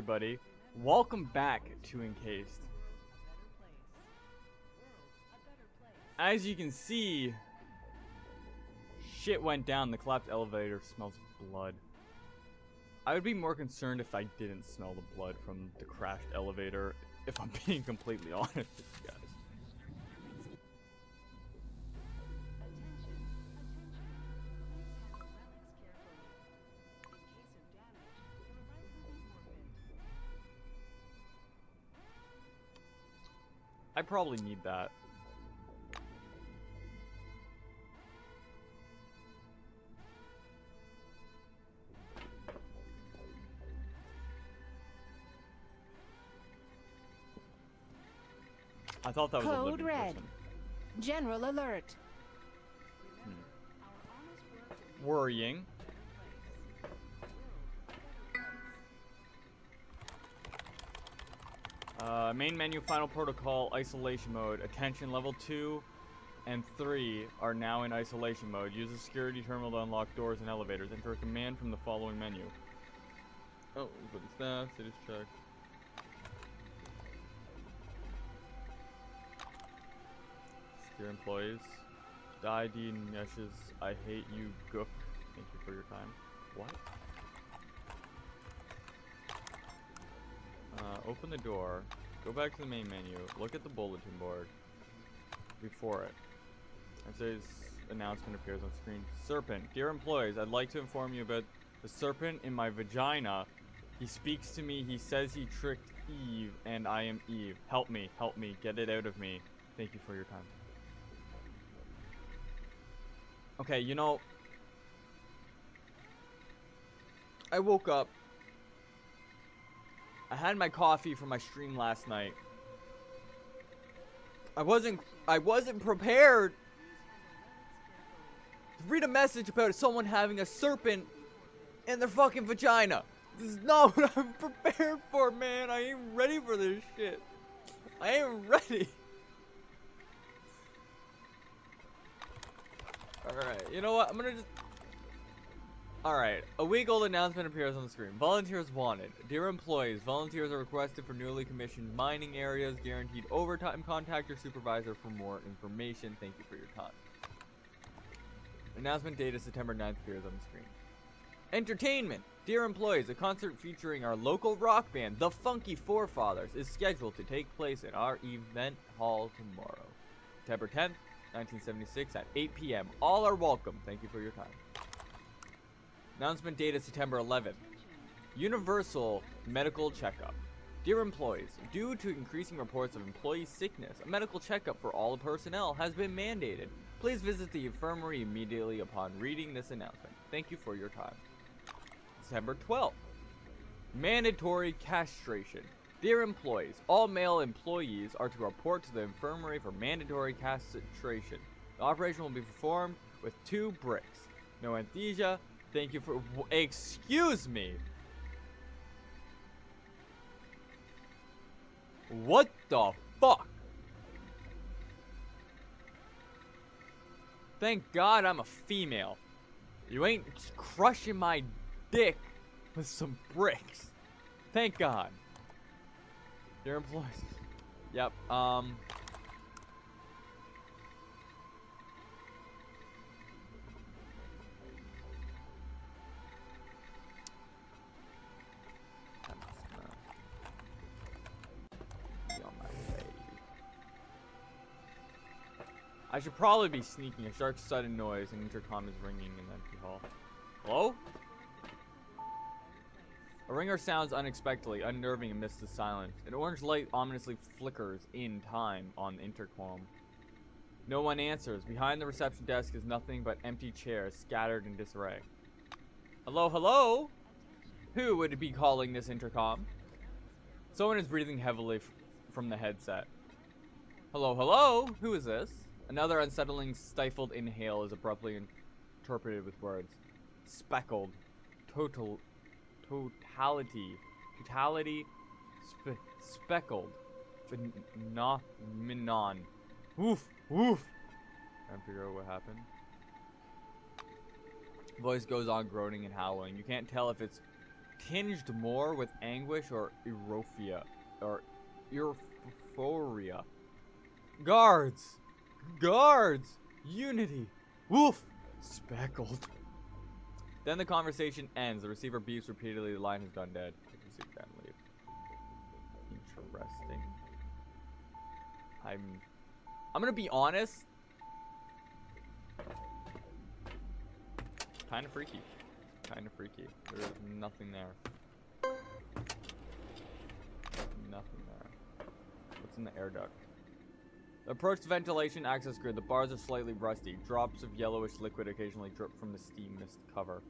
everybody. Welcome back to Encased. As you can see, shit went down. The collapsed elevator smells blood. I would be more concerned if I didn't smell the blood from the crashed elevator, if I'm being completely honest with you guys. I probably need that. I thought that was a Code living red. person. General alert. Worrying. Main menu, final protocol, isolation mode. Attention, level 2 and 3 are now in isolation mode. Use the security terminal to unlock doors and elevators. Enter a command from the following menu. Oh, but it's that. Status check. Secure employees. ID Neshes. I hate you, Gook. Thank you for your time. What? Open the door. Go back to the main menu. Look at the bulletin board. Before it. It says announcement appears on screen. Serpent. Dear employees, I'd like to inform you about the serpent in my vagina. He speaks to me. He says he tricked Eve, and I am Eve. Help me. Help me. Get it out of me. Thank you for your time. Okay, you know, I woke up. I had my coffee for my stream last night. I wasn't prepared to read a message about someone having a serpent in their fucking vagina. This is not what I'm prepared for, man. I ain't ready for this shit. I ain't ready. Alright, you know what? I'm gonna just... Alright, a week-old announcement appears on the screen. Volunteers wanted. Dear employees, volunteers are requested for newly commissioned mining areas. Guaranteed overtime. Contact your supervisor for more information. Thank you for your time. Announcement date is September 9th appears on the screen. Entertainment! Dear employees, a concert featuring our local rock band, The Funky Forefathers, is scheduled to take place in our event hall tomorrow. September 10th, 1976 at 8 p.m. All are welcome. Thank you for your time. Announcement date is September 11th. Universal medical checkup. Dear employees, due to increasing reports of employee sickness, a medical checkup for all the personnel has been mandated. Please visit the infirmary immediately upon reading this announcement. Thank you for your time. September 12th. Mandatory castration. Dear employees, all male employees are to report to the infirmary for mandatory castration. The operation will be performed with 2 bricks. No anesthesia. Thank you for... Excuse me. What the fuck? Thank God I'm a female. You ain't crushing my dick with some bricks. Thank God. Dear employees. Yep, I should probably be sneaking. A sharp sudden noise. An intercom is ringing in the empty hall. Hello? A ringer sounds unexpectedly, unnerving amidst the silence. An orange light ominously flickers in time on the intercom. No one answers. Behind the reception desk is nothing but empty chairs scattered in disarray. Hello, hello? Who would be calling this intercom? Someone is breathing heavily from the headset. Hello, hello? Who is this? Another unsettling, stifled inhale is abruptly interpreted with words. Speckled. Totality. Speckled. Phenomenon. Woof. Woof. Trying to figure out what happened. Voice goes on groaning and howling. You can't tell if it's tinged more with anguish or euphoria. Guards! Guards! Unity! Woof! Speckled. Then the conversation ends. The receiver beeps repeatedly. The line is done dead. Receive that and leave. Interesting. I'm gonna be honest. Kind of freaky. Kind of freaky. There's nothing there. Nothing there. What's in the air duct? Approach the ventilation access grid. The bars are slightly rusty. Drops of yellowish liquid occasionally drip from the steam mist cover.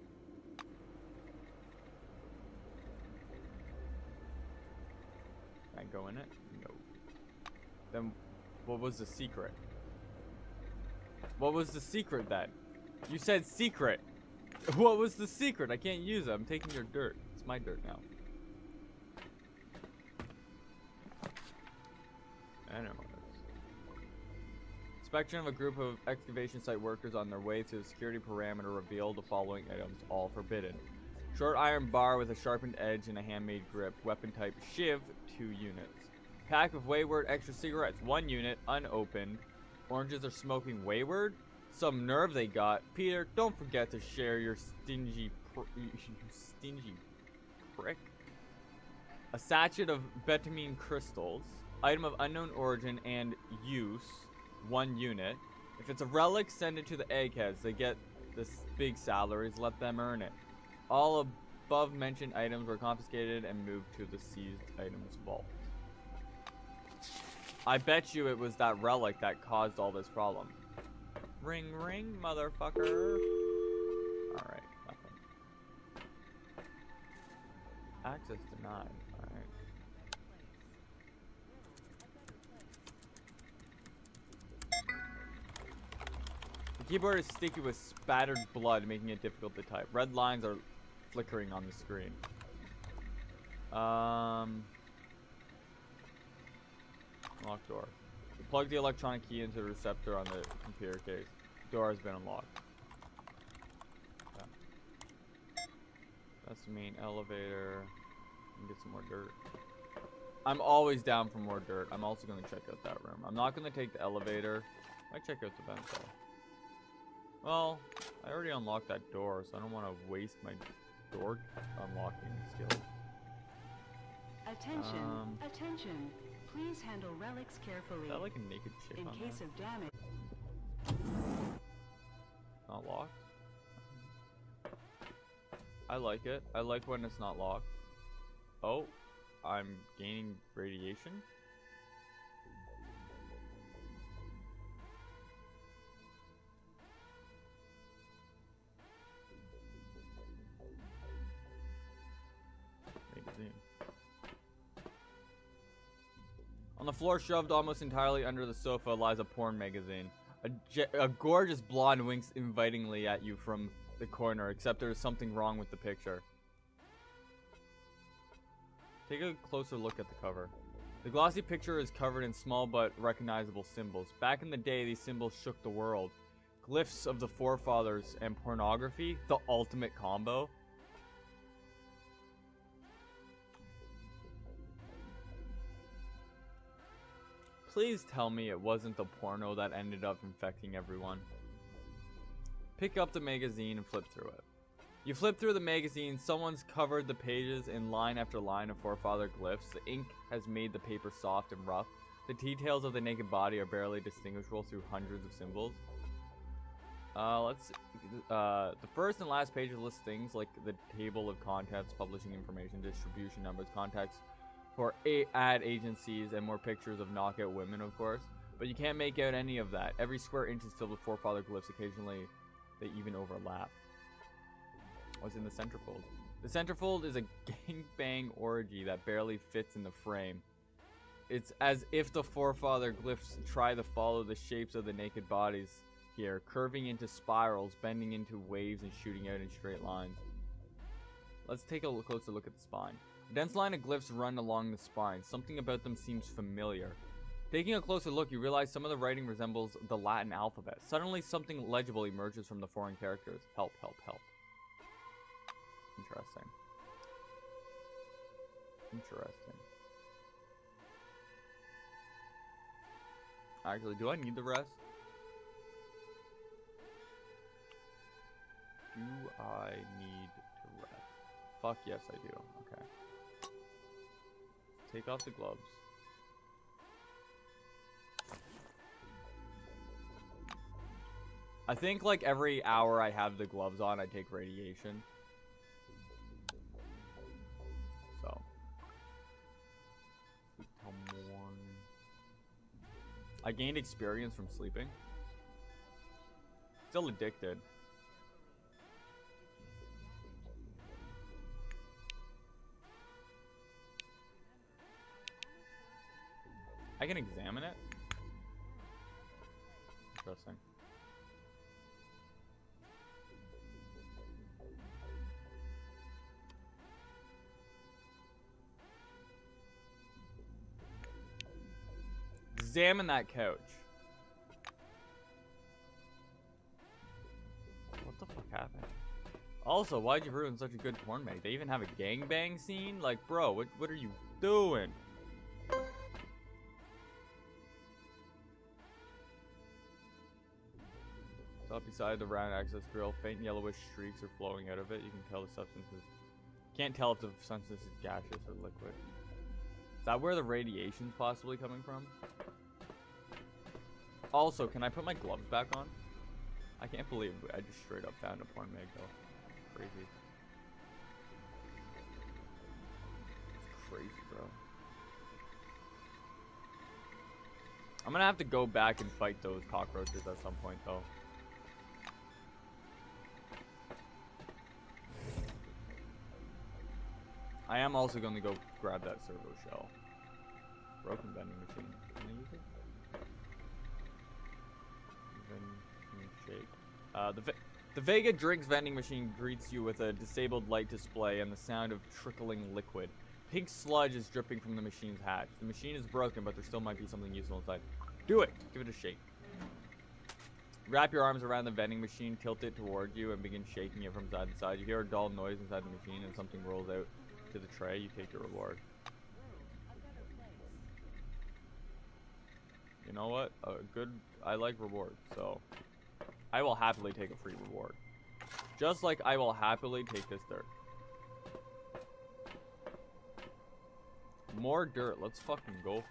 Can I go in it? No. Then what was the secret? What was the secret then? You said secret. What was the secret? I can't use it. I'm taking your dirt. It's my dirt now. Anyways. Inspection of a group of excavation site workers on their way to the security parameter revealed the following items, all forbidden. Short iron bar with a sharpened edge and a handmade grip. Weapon type shiv, 2 units. Pack of wayward extra cigarettes, 1 unit, unopened. Oranges are smoking wayward? Some nerve they got. Peter, don't forget to share your stingy prick. A sachet of betamine crystals. Item of unknown origin and use, 1 unit. If it's a relic, send it to the eggheads. They get the big salaries. Let them earn it. All above mentioned items were confiscated and moved to the seized items vault. I bet you it was that relic that caused all this problem. Ring, ring, motherfucker. Alright, nothing. Access denied. Alright. The keyboard is sticky with spattered blood, making it difficult to type. Red lines are flickering on the screen. Locked door. Plug the electronic key into the receptor on the computer case. Door has been unlocked. Okay. That's the main elevator. And get some more dirt. I'm always down for more dirt. I'm also going to check out that room. I'm not going to take the elevator. I might check out the vent though. Well, I already unlocked that door, so I don't want to waste my door unlocking skills. Attention, attention. Please handle relics carefully. Is that like a naked chick in on case there? of damage. Not locked. I like it. I like when it's not locked. Oh, I'm gaining radiation. Magazine. On the floor, shoved almost entirely under the sofa, lies a porn magazine. A gorgeous blonde winks invitingly at you from the corner, except there is something wrong with the picture. Take a closer look at the cover. The glossy picture is covered in small but recognizable symbols. Back in the day, these symbols shook the world. Glyphs of the forefathers and pornography, the ultimate combo. Please tell me it wasn't the porno that ended up infecting everyone. Pick up the magazine and flip through it. You flip through the magazine, someone's covered the pages in line after line of forefather glyphs. The ink has made the paper soft and rough. The details of the naked body are barely distinguishable through hundreds of symbols. Let's see. The first and last pages list things like the table of contents, publishing information, distribution numbers, contacts for ad agencies, and more pictures of knockout women, of course. But you can't make out any of that. Every square inch is filled with forefather glyphs. Occasionally, they even overlap. What's in the centerfold? The centerfold is a gangbang orgy that barely fits in the frame. It's as if the forefather glyphs try to follow the shapes of the naked bodies here, curving into spirals, bending into waves, and shooting out in straight lines. Let's take a closer look at the spine. A dense line of glyphs run along the spine. Something about them seems familiar. Taking a closer look, you realize some of the writing resembles the Latin alphabet. Suddenly, something legible emerges from the foreign characters. Help, help, help. Interesting. Interesting. Actually, do I need the rest? Do I need to rest? Fuck yes, I do. Okay. Take off the gloves. I think like every hour I have the gloves on, I take radiation. So. I gained experience from sleeping. Still addicted. I can examine it. Interesting. Examine that couch. What the fuck happened? Also, why'd you ruin such a good porn mag? They even have a gangbang scene? Like, bro, what are you doing? Up beside the round access grill, faint yellowish streaks are flowing out of it. You can tell the substance is... Can't tell if the substance is gaseous or liquid. Is that where the radiation's possibly coming from? Also, can I put my gloves back on? I can't believe I just straight up found a porn mag though. Crazy. It's crazy, bro. I'm gonna have to go back and fight those cockroaches at some point though. I am also going to go grab that servo shell. Broken vending machine. Can I use it? Even shake. The Vega drinks vending machine greets you with a disabled light display and the sound of trickling liquid. Pink sludge is dripping from the machine's hatch. The machine is broken, but there still might be something useful inside. Do it! Give it a shake. Wrap your arms around the vending machine, tilt it toward you, and begin shaking it from side to side. You hear a dull noise inside the machine, and something rolls out to the tray. You take your reward. You know what? I like rewards, so I will happily take a free reward. Just like I will happily take this dirt. More dirt. Let's fucking go.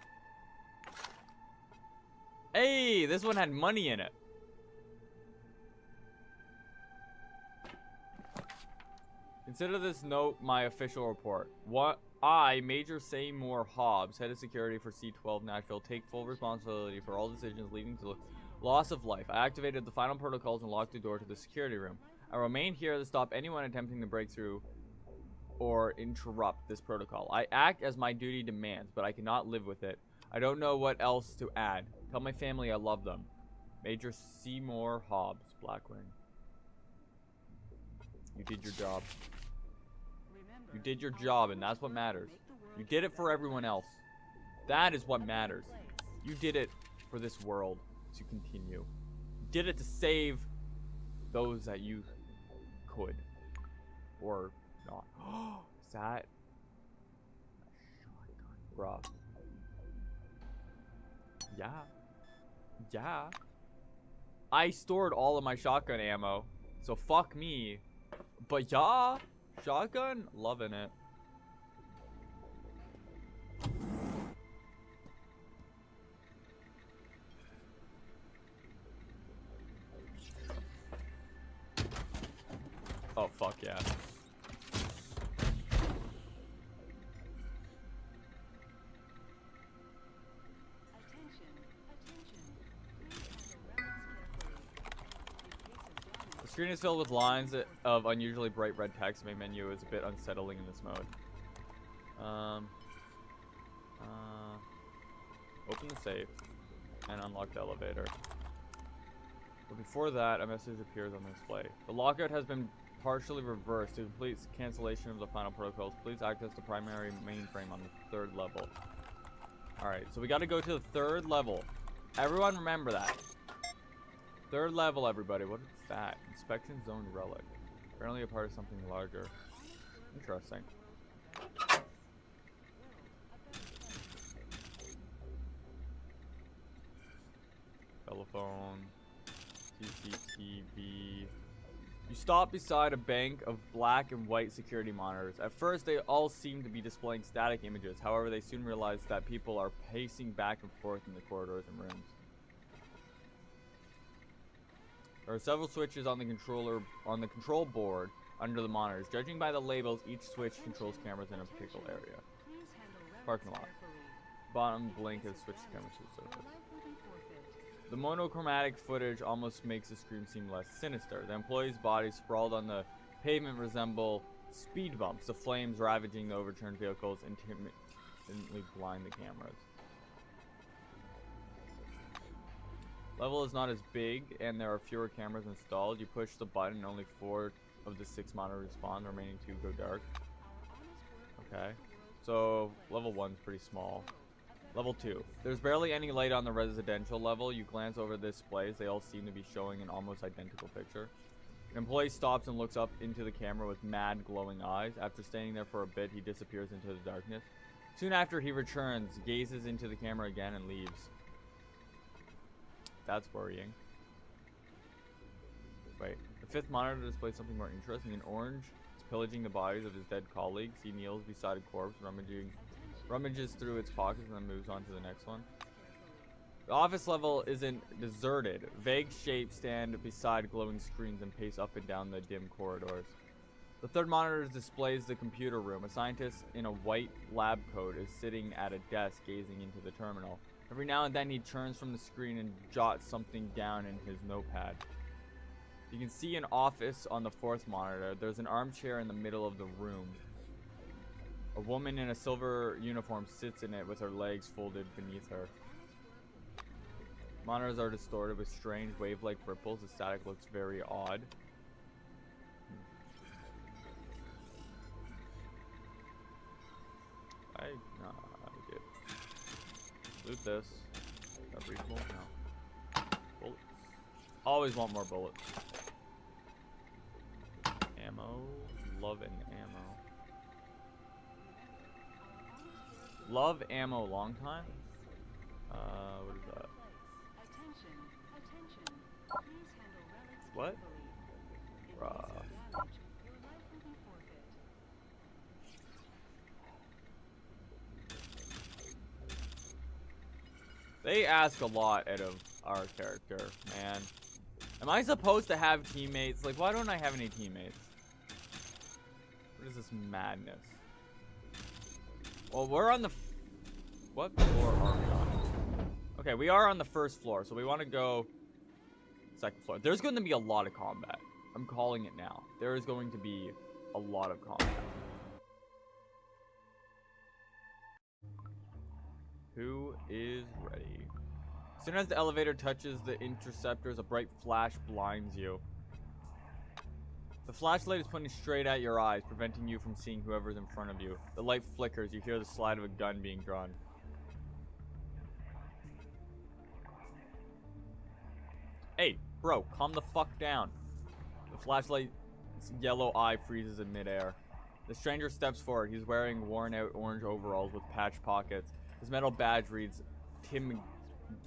Hey, this one had money in it. Consider this note my official report. I, Major Seymour Hobbs, head of security for C-12 Nashville, take full responsibility for all decisions leading to the loss of life. I activated the final protocols and locked the door to the security room. I remain here to stop anyone attempting to break through or interrupt this protocol. I act as my duty demands, but I cannot live with it. I don't know what else to add. Tell my family I love them. Major Seymour Hobbs, Blackwing. You did your job. You did your job, and that's what matters. You did it for everyone else. That is what matters. You did it for this world to continue. You did it to save those that you could. Or not. Is that a shotgun? Bruh. Yeah. Yeah. I stored all of my shotgun ammo, so fuck me. But yeah. Shotgun? Loving it. Oh, fuck yeah. The screen is filled with lines of unusually bright red text. My menu is a bit unsettling in this mode. Open the safe and unlock the elevator. But before that, a message appears on the display. The lockout has been partially reversed. To complete cancellation of the final protocols, please access the primary mainframe on the 3rd level. Alright, so we gotta go to the 3rd level. Everyone remember that. 3rd level, everybody. What is that? Inspection zone relic. Apparently a part of something larger. Interesting. Telephone. CCTV. You stop beside a bank of black and white security monitors. At first, they all seem to be displaying static images. However, they soon realize that people are pacing back and forth in the corridors and rooms. There are several switches on the control board under the monitors. Judging by the labels, each switch controls cameras in a particular area. Parking lot. Bottom blink has switched the camera to the surface. The monochromatic footage almost makes the screen seem less sinister. The employees' bodies sprawled on the pavement resemble speed bumps. The flames ravaging the overturned vehicles intermittently blind the cameras. Level is not as big, and there are fewer cameras installed. You push the button, and only 4 of the 6 monitors respond. The remaining 2 go dark. Okay. So, level 1's pretty small. Level 2. There's barely any light on the residential level. You glance over the displays. They all seem to be showing an almost identical picture. An employee stops and looks up into the camera with mad, glowing eyes. After standing there for a bit, he disappears into the darkness. Soon after, he returns, gazes into the camera again, and leaves. That's worrying. Wait. The 5th monitor displays something more interesting. In orange, it's pillaging the bodies of his dead colleagues. He kneels beside a corpse, rummages through its pockets, and then moves on to the next one. The office level isn't deserted. Vague shapes stand beside glowing screens and pace up and down the dim corridors. The 3rd monitor displays the computer room. A scientist in a white lab coat is sitting at a desk gazing into the terminal. Every now and then he turns from the screen and jots something down in his notepad. You can see an office on the 4th monitor. There's an armchair in the middle of the room. A woman in a silver uniform sits in it with her legs folded beneath her. Monitors are distorted with strange wave-like ripples. The static looks very odd. I get. Loot this. Got reasonable? No. Bullets. Always want more bullets. Ammo. Love and ammo. Love ammo long time? What is that? What? Bruh. They ask a lot out of our character, man. Am I supposed to have teammates? Like, why don't I have any teammates? What is this madness? Well, we're on the... What floor are we on? Okay, we are on the 1st floor, so we want to go 2nd floor. There's going to be a lot of combat. I'm calling it now. There is going to be a lot of combat. Who is ready? As soon as the elevator touches the interceptors, a bright flash blinds you. The flashlight is pointing straight at your eyes, preventing you from seeing whoever's in front of you. The light flickers. You hear the slide of a gun being drawn. Hey, bro, calm the fuck down. The flashlight's yellow eye freezes in midair. The stranger steps forward. He's wearing worn-out orange overalls with patched pockets. His metal badge reads, Tim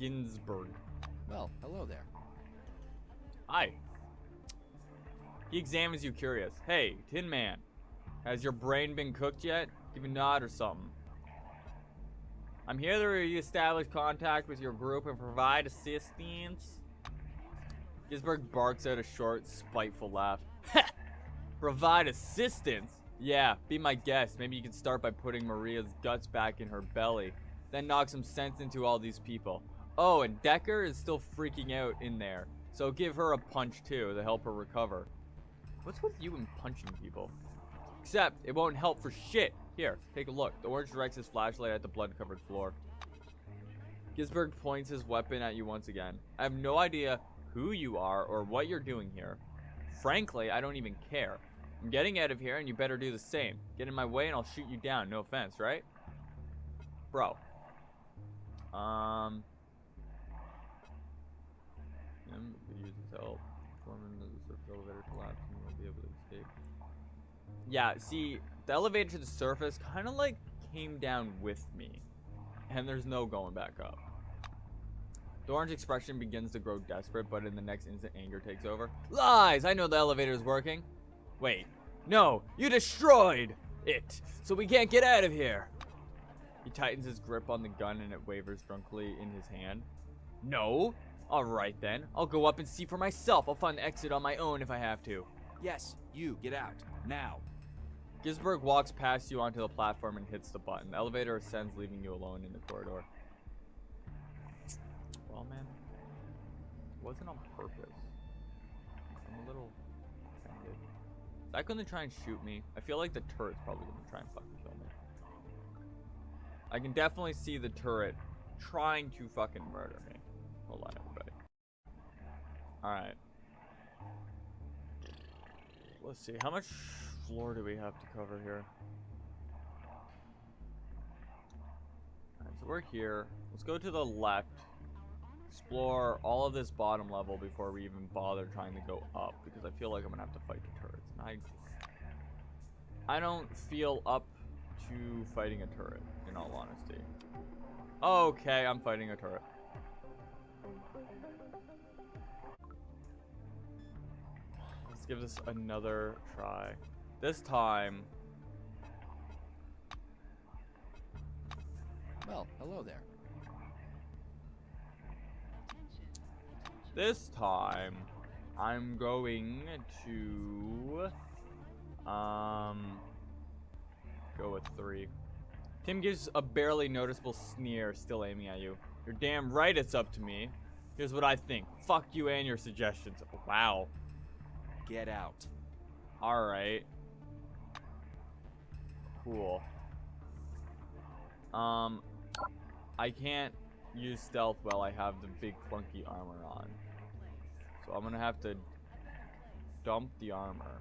Ginsburg. Well, hello there. Hi. He examines you curious. Hey, Tin Man. Has your brain been cooked yet? Give a nod or something. I'm here to re-establish contact with your group and provide assistance. Ginsburg barks out a short, spiteful laugh. Provide assistance? Yeah, be my guest. Maybe you can start by putting Maria's guts back in her belly. Then knock some sense into all these people. Oh, and Decker is still freaking out in there. So give her a punch too to help her recover. What's with you and punching people? Except, it won't help for shit. Here, take a look. The orange directs his flashlight at the blood-covered floor. Ginsburg points his weapon at you once again. I have no idea who you are or what you're doing here. Frankly, I don't even care. I'm getting out of here and you better do the same. Get in my way and I'll shoot you down. No offense, right? Bro. Could use his help. Forming the surface elevator collapse and we'll be able to escape. Yeah, see, the elevator to the surface kind of like came down with me. And there's no going back up. The orange expression begins to grow desperate, but in the next instant, anger takes over. Lies! I know the elevator's working. Wait. No! You destroyed it! So we can't get out of here! He tightens his grip on the gun and it wavers drunkenly in his hand. No? Alright then. I'll go up and see for myself. I'll find the exit on my own if I have to. Yes, you, get out. Now. Gisberg walks past you onto the platform and hits the button. The elevator ascends, leaving you alone in the corridor. Well, man. It wasn't on purpose. I'm a little offended. Is that gonna try and shoot me? I feel like the turret's probably gonna try and fucking kill me. I can definitely see the turret trying to fucking murder me. Hold on, everybody. Alright. Let's see. How much floor do we have to cover here? Alright, so we're here. Let's go to the left. Explore all of this bottom level before we even bother trying to go up. Because I feel like I'm going to have to fight the turrets. And I don't feel up to fighting a turret, in all honesty. Okay, I'm fighting a turret. Let's give this another try. This time... Well, hello there. This time, I'm going to... go with 3. Tim gives a barely noticeable sneer, still aiming at you. You're damn right it's up to me. Here's what I think. Fuck you and your suggestions. Wow. Get out. Alright. Cool. I can't use stealth while I have the big clunky armor on. So I'm gonna have to dump the armor.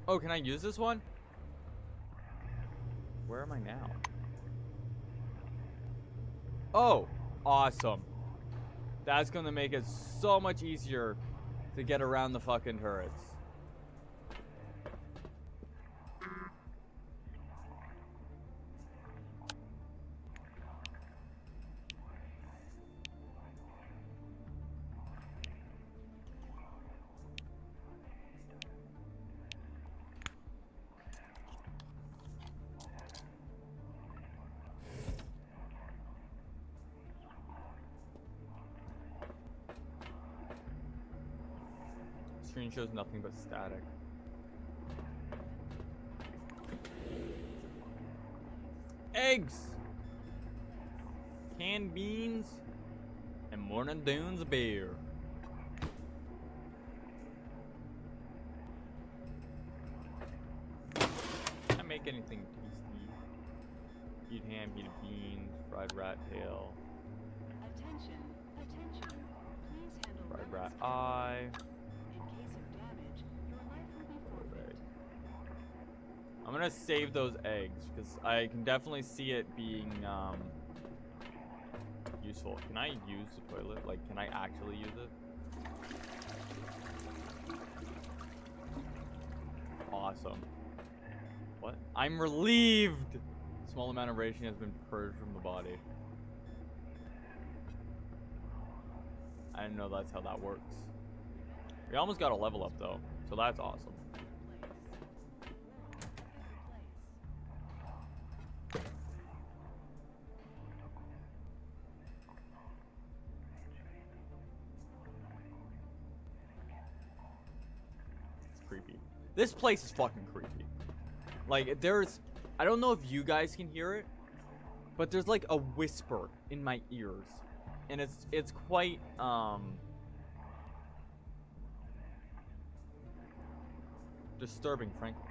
Oh, can I use this one? Where am I now? Oh, awesome. That's gonna make it so much easier to get around the fucking turrets. Screen shows nothing but static. Eggs! Canned beans! And Morning Dunes beer. Can I make anything tasty? Eat ham, eat beans, fried rat tail. Attention, attention. Please handle Fried rat relics eye. In case of damage, your life will be forfeit. I'm gonna save those eggs because I can definitely see it being useful. Can I use the toilet? Like, can I actually use it? Awesome. What? I'm relieved! Small amount of radiation has been purged from the body. I didn't know that's how that works. We almost got a level up though, so that's awesome. It's creepy. This place is fucking creepy. Like, there's... I don't know if you guys can hear it, but there's like a whisper in my ears. And it's quite, disturbing, frankly.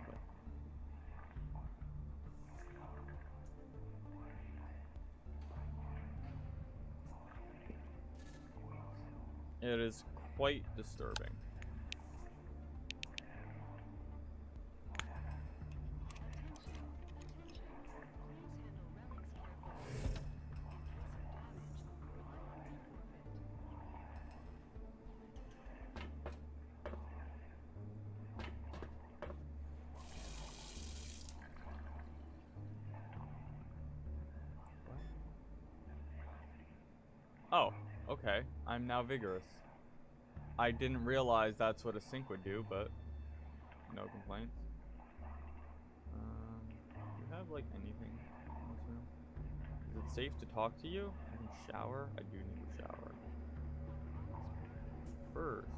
It is quite disturbing. Oh, okay. I'm now vigorous. I didn't realize that's what a sink would do, but no complaints. Do you have like anything in this room? Is it safe to talk to you? I can shower. I do need a shower. First.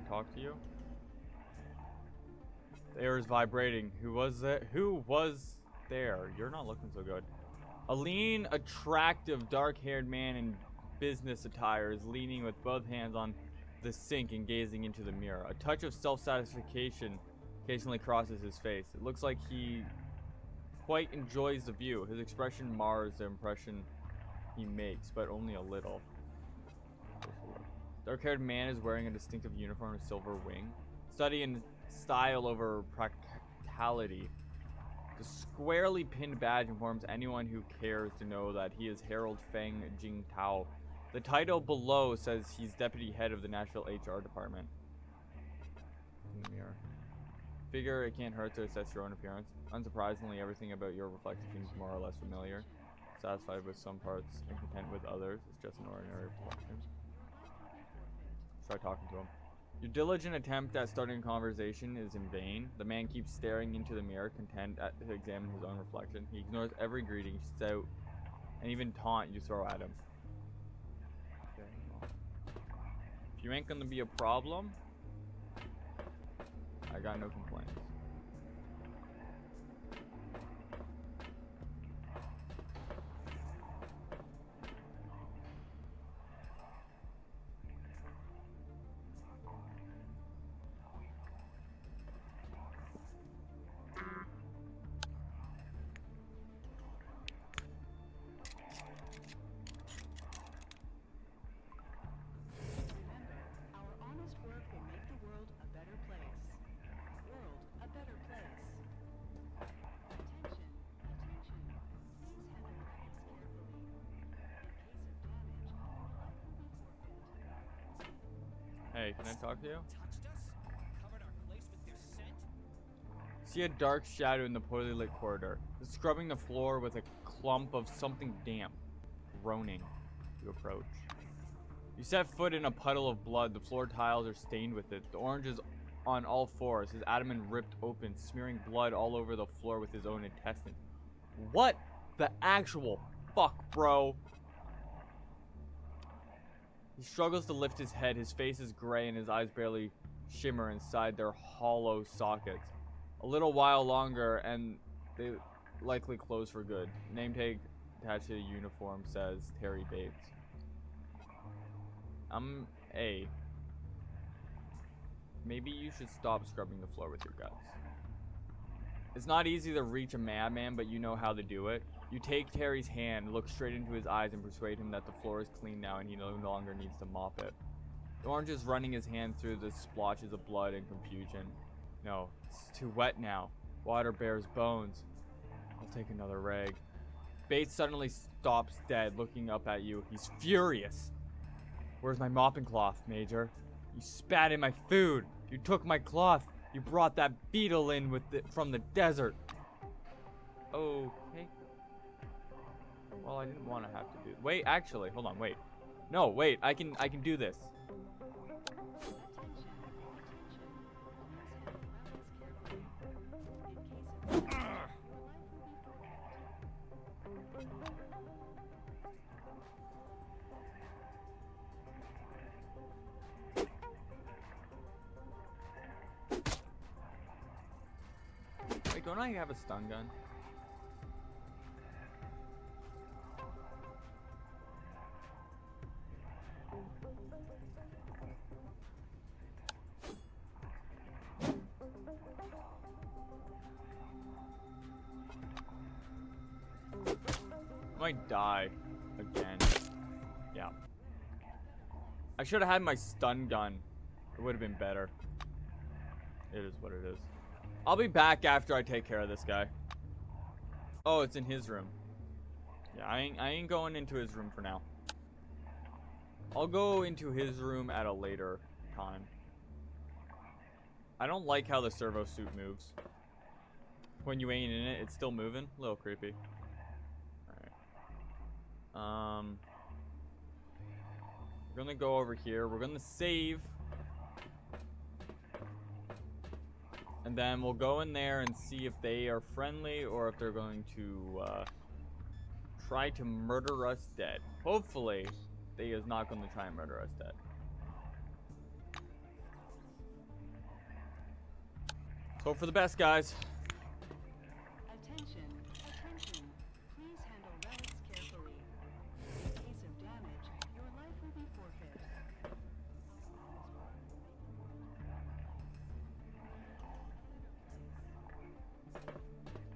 Talk to you. The air is vibrating. Who was that? Who was there? You're not looking so good. A lean, attractive, dark-haired man in business attire is leaning with both hands on the sink and gazing into the mirror. A touch of self-satisfaction occasionally crosses his face. It looks like he quite enjoys the view. His expression mars the impression he makes, but only a little. Dark-haired man is wearing a distinctive uniform with silver wing. Study in style over practicality. The squarely pinned badge informs anyone who cares to know that he is Harold Feng Jingtao. The title below says he's deputy head of the Nashville HR department. In the mirror. Figure it can't hurt to assess your own appearance. Unsurprisingly, everything about your reflection seems more or less familiar. Satisfied with some parts and content with others. It's just an ordinary reflection. Try talking to him. Your diligent attempt at starting a conversation is in vain. The man keeps staring into the mirror, content to examine his own reflection. He ignores every greeting, shout, and even taunt you throw at him. Okay, well. If you ain't gonna be a problem, I got no complaints. Hey, can I talk to you? See a dark shadow in the poorly lit corridor. It's scrubbing the floor with a clump of something damp. Groaning. You approach. You set foot in a puddle of blood. The floor tiles are stained with it. The orange is on all fours, his abdomen ripped open, smearing blood all over the floor with his own intestines. What the actual fuck, bro? He struggles to lift his head. His face is gray and his eyes barely shimmer inside their hollow sockets. A little while longer and they likely close for good. Name tag attached to the uniform says Terry Bates. Maybe you should stop scrubbing the floor with your guts. It's not easy to reach a madman, but you know how to do it. You take Terry's hand, look straight into his eyes, and persuade him that the floor is clean now and he no longer needs to mop it. The orange is running his hand through the splotches of blood and confusion. No, it's too wet now. Water bears bones. I'll take another rag. Bates suddenly stops dead, looking up at you. He's furious. Where's my mopping cloth, Major? You spat in my food. You took my cloth. You brought that beetle in with it from the desert. Okay. Well, I didn't want to have to do. Wait, actually, hold on. Wait. No, wait. I can do this. Wait, don't I have a stun gun? I might die again. Yeah. I should have had my stun gun It would have been better. It is what it is. I'll be back after I take care of this guy. Oh, it's in his room. Yeah, I ain't going into his room for now. I'll go into his room at a later time. I don't like how the servo suit moves. When you ain't in it, it's still moving. A little creepy. Alright. We're gonna go over here. We're gonna save. And then we'll go in there and see if they are friendly or if they're going to try to murder us dead. Hopefully, they is not going to try and murder us dead. Let's hope for the best, guys. Attention, attention. Please handle relics carefully. In case of damage, your life will be forfeit.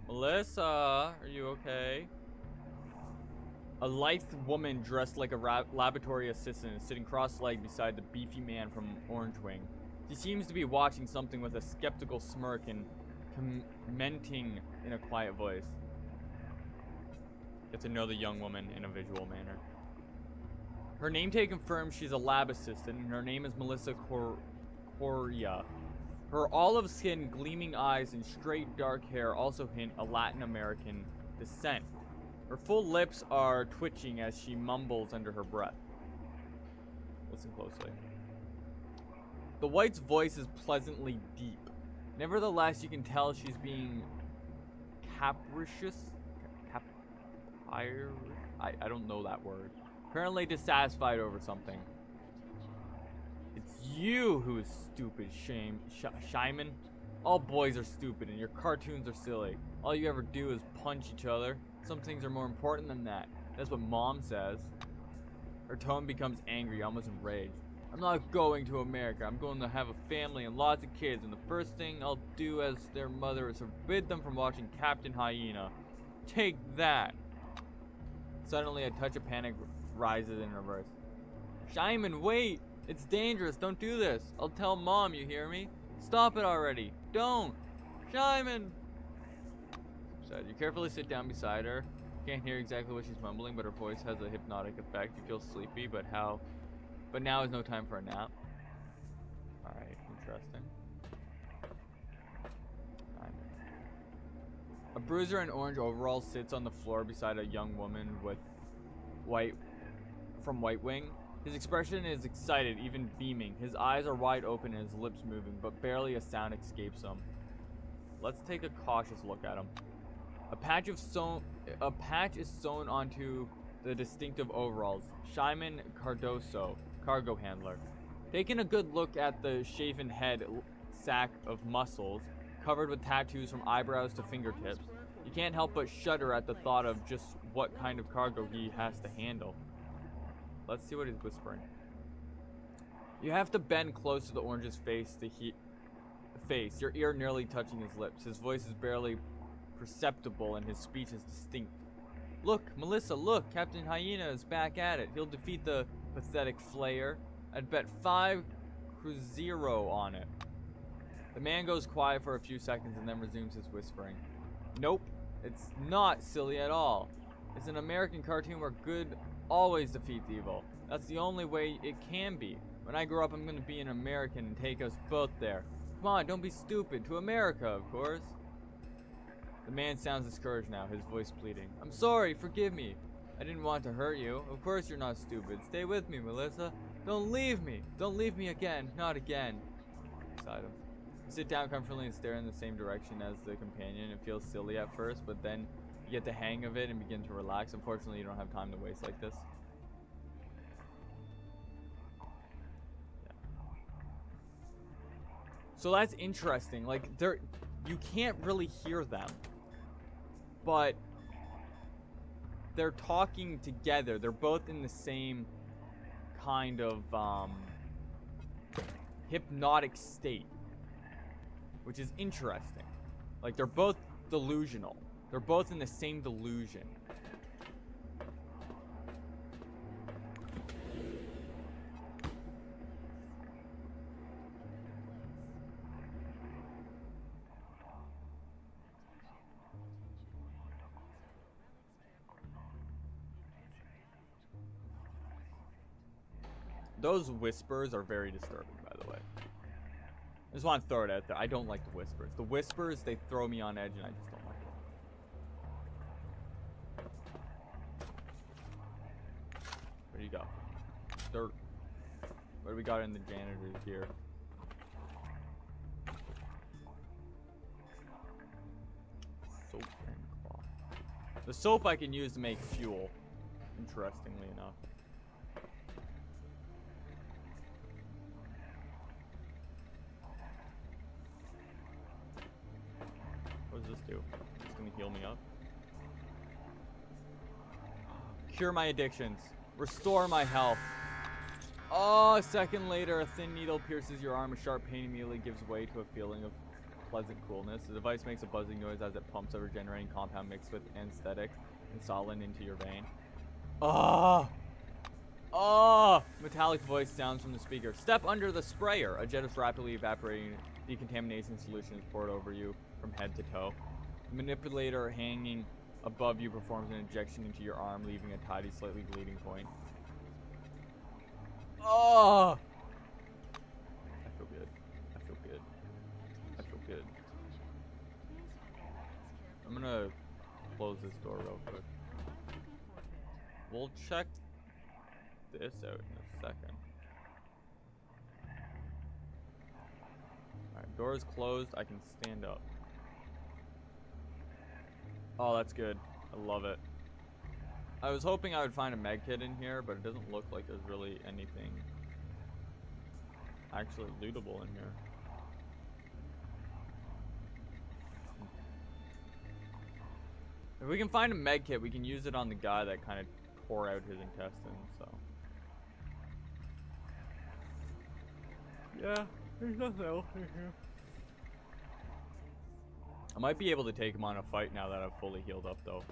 Melissa, are you okay? A lithe woman dressed like a laboratory assistant is sitting cross-legged beside the beefy man from Orange Wing. She seems to be watching something with a skeptical smirk and commenting in a quiet voice. Get to know the young woman in a visual manner. Her name tag confirms she's a lab assistant, and her name is Melissa Correa. Her olive skin, gleaming eyes, and straight dark hair also hint a Latin American descent. Her full lips are twitching as she mumbles under her breath. Listen closely. The White's voice is pleasantly deep. Nevertheless, you can tell she's being capricious. I don't know that word. Apparently dissatisfied over something. It's you who is stupid, Shyman. All boys are stupid and your cartoons are silly. All you ever do is punch each other. Some things are more important than that. That's what Mom says. Her tone becomes angry, almost enraged. I'm not going to America. I'm going to have a family and lots of kids, and the first thing I'll do as their mother is forbid them from watching Captain Hyena. Take that! Suddenly, a touch of panic rises in her voice. Shyman, wait! It's dangerous. Don't do this. I'll tell Mom, you hear me? Stop it already. Don't! Shyman! You carefully sit down beside her. You can't hear exactly what she's mumbling, but her voice has a hypnotic effect. You feel sleepy, but now is no time for a nap. Alright, interesting. A bruiser in orange overalls sits on the floor beside a young woman with from White Wing. His expression is excited, even beaming. His eyes are wide open and his lips moving, but barely a sound escapes him. Let's take a cautious look at him. A patch is sewn onto the distinctive overalls. Shyman Cardoso, cargo handler. Taking a good look at the shaven head sack of muscles, covered with tattoos from eyebrows to fingertips, you can't help but shudder at the thought of just what kind of cargo he has to handle. Let's see what he's whispering. You have to bend close to the orange's face your ear nearly touching his lips. His voice is barely perceptible and his speech is distinct. Look, Melissa, look, Captain Hyena is back at it. He'll defeat the pathetic flayer. I'd bet 5 Cruzeiro on it. The man goes quiet for a few seconds and then resumes his whispering. Nope, it's not silly at all. It's an American cartoon where good always defeats evil. That's the only way it can be. When I grow up, I'm gonna be an American and take us both there. Come on, don't be stupid. To America, of course. The man sounds discouraged now, his voice pleading. I'm sorry, forgive me. I didn't want to hurt you. Of course you're not stupid. Stay with me, Melissa. Don't leave me. Don't leave me again. Not again. Beside him. You sit down comfortably and stare in the same direction as the companion. It feels silly at first, but then you get the hang of it and begin to relax. Unfortunately, you don't have time to waste like this. Yeah. So that's interesting. Like, you can't really hear them, but they're talking together. They're both in the same kind of hypnotic state, which is interesting. Like, they're both delusional. They're both in the same delusion. Those whispers are very disturbing, by the way. I just want to throw it out there. I don't like the whispers. The whispers, they throw me on edge, and I just don't like it. Where do you go? Dirt. What do we got in the janitor's here? Soap and cloth. The soap I can use to make fuel, interestingly enough. What does this do? It's gonna heal me up. Cure my addictions. Restore my health. Oh, a second later, a thin needle pierces your arm. A sharp pain immediately gives way to a feeling of pleasant coolness. The device makes a buzzing noise as it pumps a regenerating compound mixed with anesthetic and solid into your vein. Oh! Oh! Metallic voice sounds from the speaker. Step under the sprayer. A jet of rapidly evaporating decontamination solution is poured over you from head to toe. The manipulator hanging above you performs an injection into your arm, leaving a tiny, slightly bleeding point. Oh! I feel good. I feel good. I feel good. I'm gonna close this door real quick. We'll check this out in a second. Alright, door is closed. I can stand up. Oh, that's good. I love it. I was hoping I would find a med kit in here, but it doesn't look like there's really anything actually lootable in here. If we can find a med kit, we can use it on the guy that kind of tore out his intestines, so. Yeah, there's nothing else in here. I might be able to take him on a fight now that I've fully healed up, though.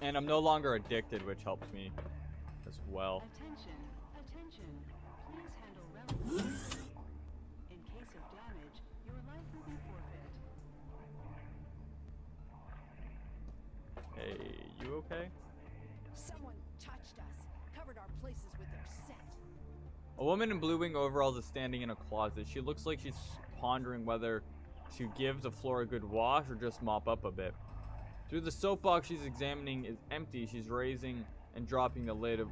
And I'm no longer addicted, which helps me as well. Attention, attention. Please handle relics. In case of damage, your life will be forfeit. Hey, you okay? Someone touched us, covered our places with their scent. A woman in blue wing overalls is standing in a closet. She looks like she's pondering whether to give the floor a good wash or just mop up a bit. Through the soap box she's examining is empty. She's raising and dropping the lid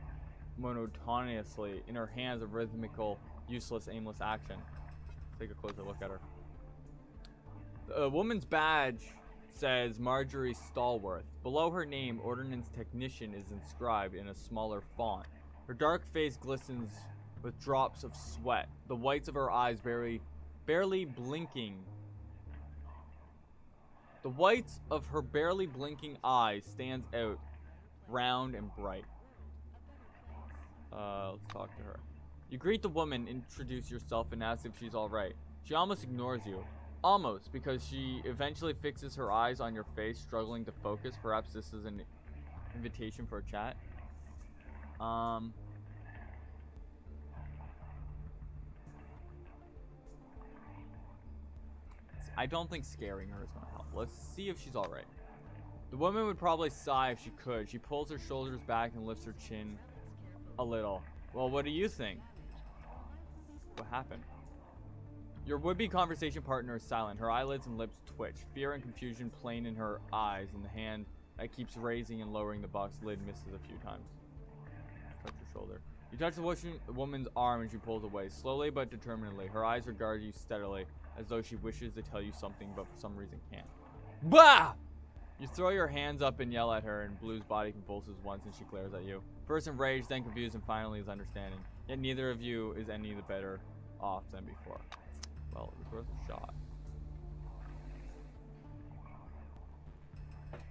monotonously. In her hands, a rhythmical, useless, aimless action. Let's take a closer look at her. The woman's badge says Marjorie Stallworth. Below her name, Ordnance Technician is inscribed in a smaller font. Her dark face glistens with drops of sweat. The whites of her eyes barely blinking. The whites of her barely blinking eyes stands out, round and bright. Let's talk to her. You greet the woman, introduce yourself, and ask if she's alright. She almost ignores you. Almost, because she eventually fixes her eyes on your face, struggling to focus. Perhaps this is an invitation for a chat. I don't think scaring her is going to help. Let's see if she's alright. The woman would probably sigh if she could. She pulls her shoulders back and lifts her chin a little. Well, what do you think? What happened? Your would-be conversation partner is silent. Her eyelids and lips twitch. Fear and confusion plain in her eyes, and the hand that keeps raising and lowering the box lid misses a few times. Touch her shoulder. You touch the woman's arm and she pulls away, slowly but determinedly. Her eyes regard you steadily, as though she wishes to tell you something, but for some reason can't. Bah! You throw your hands up and yell at her, and Blue's body convulses once and she glares at you. First enraged, then confused, and finally is understanding. Yet neither of you is any the better off than before. Well, it was worth a shot.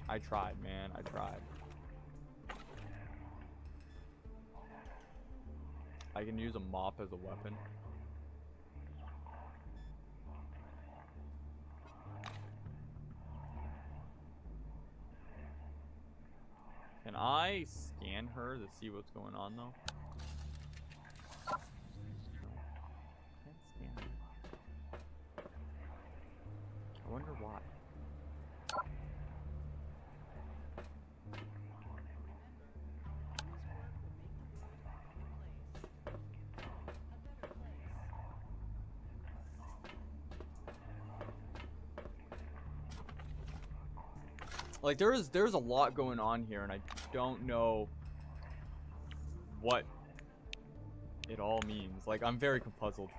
I tried, man. I tried. I can use a mop as a weapon. Can I scan her to see what's going on, though? Can't scan her. I wonder why. Like, there's a lot going on here, and I don't know what it all means. Like, I'm very puzzled.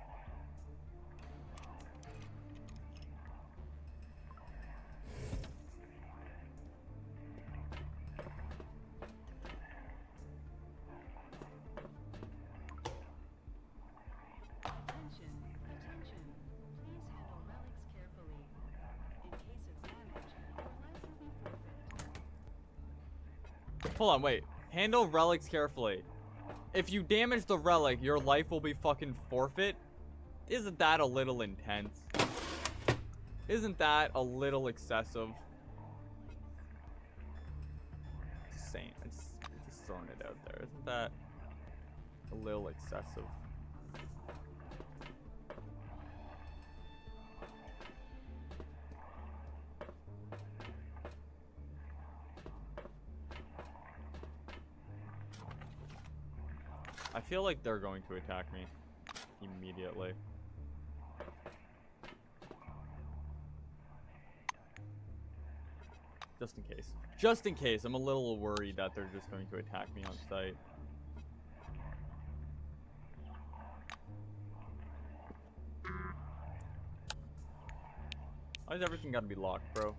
Attention, attention. Please handle relics carefully. In case of damage, your life will be forfeit. Hold on, wait. Handle relics carefully. If you damage the relic, your life will be fucking forfeit? Isn't that a little intense? Isn't that a little excessive? Just saying. I'm just throwing it out there. Isn't that a little excessive? I feel like they're going to attack me immediately. Just in case. Just in case. I'm a little worried that they're just going to attack me on sight. Why's everything gotta be locked, bro?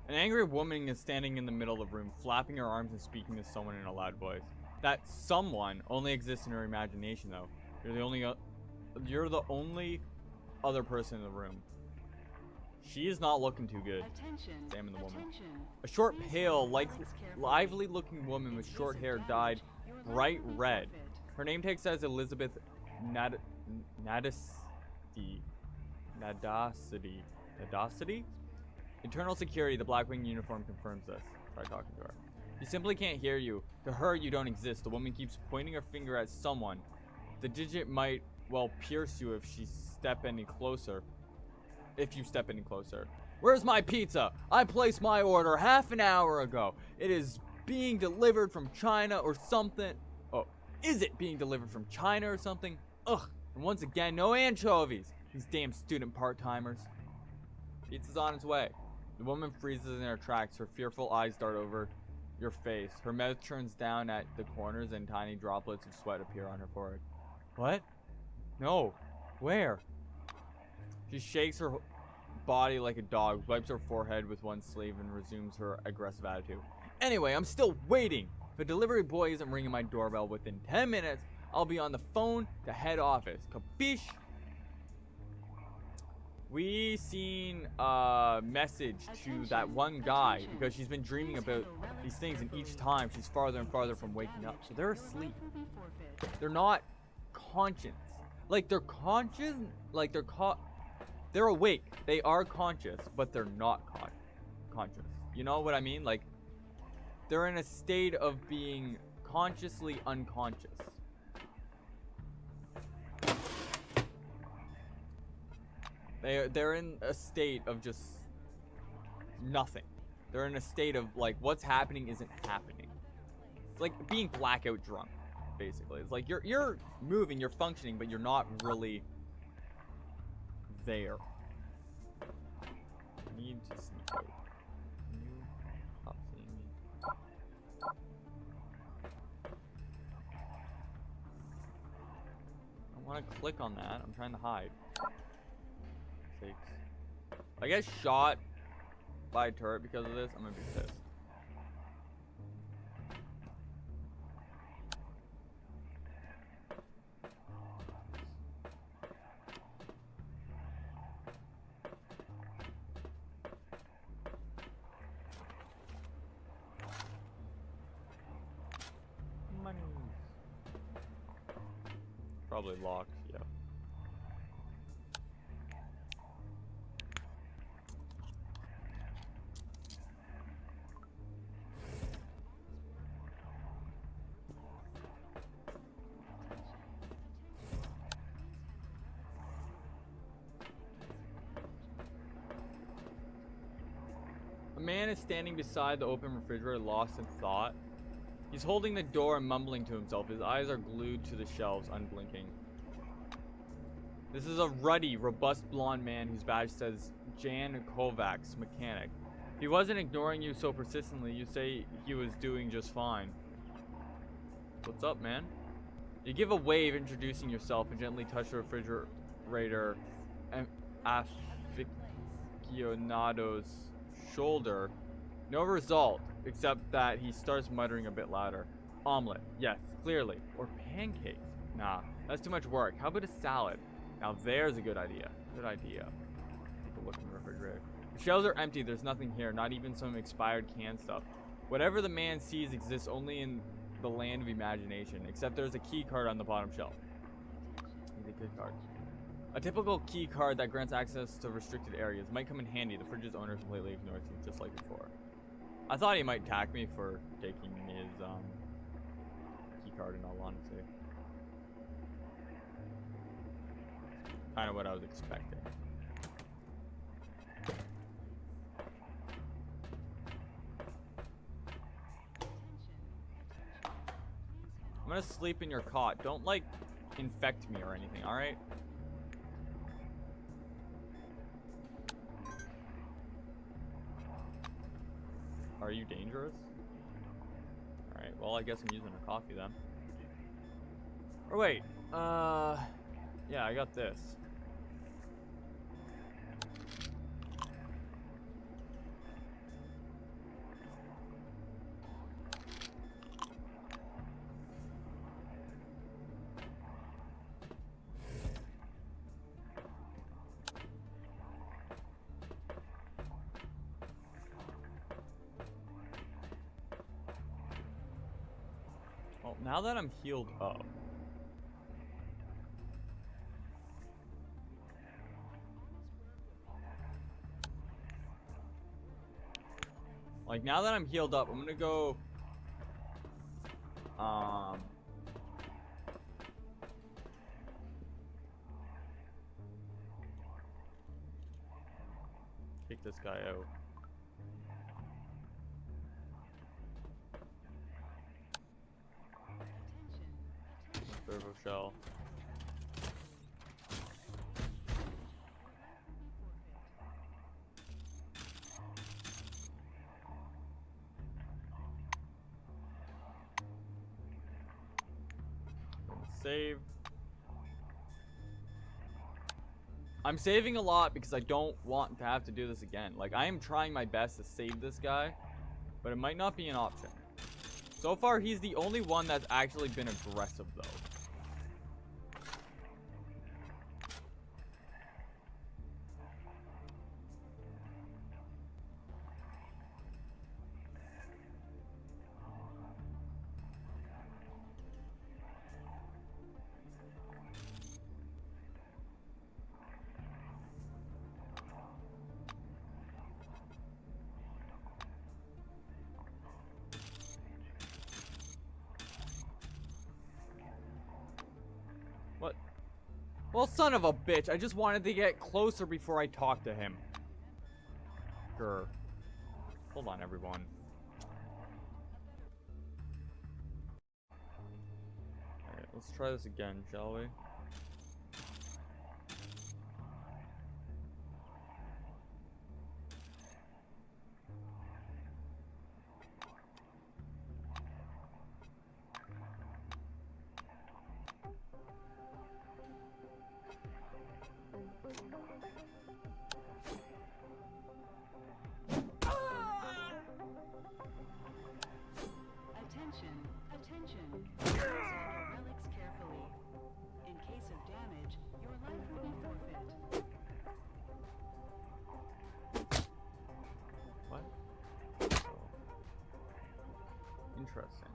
An angry woman is standing in the middle of the room, flapping her arms and speaking to someone in a loud voice. That someone only exists in her imagination, though. You're the only other person in the room. She is not looking too good. Attention, Examine the woman. attention. A short, Please pale, handle relics carefully. lively-looking woman with In short case hair of dyed damage, your life bright will be red. forfeit. Her name tag says Elizabeth Nadacity? Internal security, the Blackwing uniform confirms this. Try talking to her. She simply can't hear you. To her, you don't exist. The woman keeps pointing her finger at someone. The digit might, well, pierce you if you step any closer. Where's my pizza? I placed my order half an hour ago. It is being delivered from China or something. Oh, is it being delivered from China or something? Ugh. And once again, no anchovies. These damn student part-timers. Pizza's on its way. The woman freezes in her tracks. Her fearful eyes dart over your face. Her mouth turns down at the corners and tiny droplets of sweat appear on her forehead. What? No. Where? She shakes her body like a dog, wipes her forehead with one sleeve, and resumes her aggressive attitude. Anyway, I'm still waiting. If a delivery boy isn't ringing my doorbell within 10 minutes, I'll be on the phone to head office. Capiche? We seen a message to that one guy because she's been dreaming about these things, and each time she's farther and farther from waking up. So they're asleep. They're not conscious. Like, they're conscious. Like, they're awake. They are conscious, but they're not conscious. You know what I mean? Like, they're in a state of being consciously unconscious. They're in a state of just nothing. They're in a state of, like, what's happening isn't happening. It's like being blackout drunk, basically. It's like you're moving, you're functioning, but you're not really there. I need to sneak out. Can you stop seeing me? I want to click on that. I'm trying to hide. Sakes. If I get shot by a turret because of this, I'm gonna be pissed. Money. Probably locked, yeah. man is standing beside the open refrigerator, lost in thought. He's holding the door and mumbling to himself. His eyes are glued to the shelves, unblinking. This is a ruddy, robust blonde man whose badge says Jan Kovacs, mechanic. If he wasn't ignoring you so persistently, you'd say he was doing just fine. What's up, man? You give a wave introducing yourself and gently touch the refrigerator aficionado's shoulder. No result, except that he starts muttering a bit louder. Omelet, yes, clearly. Or pancakes. Nah, that's too much work. How about a salad? Now there's a good idea. Good idea. People look in the refrigerator. The shelves are empty. There's nothing here. Not even some expired canned stuff. Whatever the man sees exists only in the land of imagination. Except there's a key card on the bottom shelf. Need a key card. A typical key card that grants access to restricted areas. Might come in handy. The fridge's owner completely ignores you, just like before. I thought he might attack me for taking his key card, in all honesty. Kind of what I was expecting. I'm gonna sleep in your cot. Don't, like, infect me or anything, alright? Are you dangerous? Alright, well, I guess I'm using a coffee then. Or wait, yeah, I got this. Well, now that I'm healed up. Like, now that I'm healed up, I'm gonna go... Kick this guy out. Turbo shell. Save. I'm saving a lot because I don't want to have to do this again. Like, I am trying my best to save this guy, but it might not be an option. So far, he's the only one that's actually been aggressive, though. What? Well, son of a bitch. I just wanted to get closer before I talked to him. Grr. Hold on, everyone. Alright, let's try this again, shall we? Attention, attention. Please handle relics carefully. In case of damage, your life will be forfeit. What? Interesting.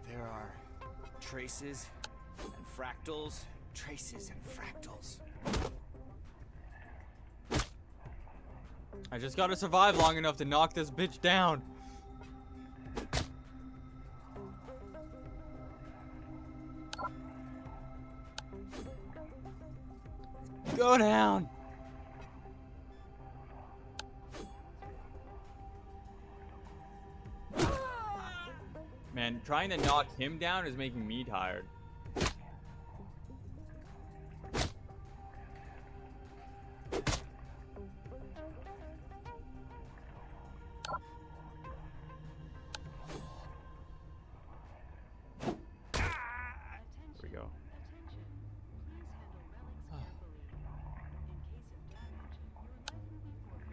There are traces and fractals. Traces and fractals. I just gotta survive long enough to knock this bitch down. Go down. Man, trying to knock him down is making me tired. There we go. Attention. Please handle relics carefully. In case of damage, your life will be forfeit.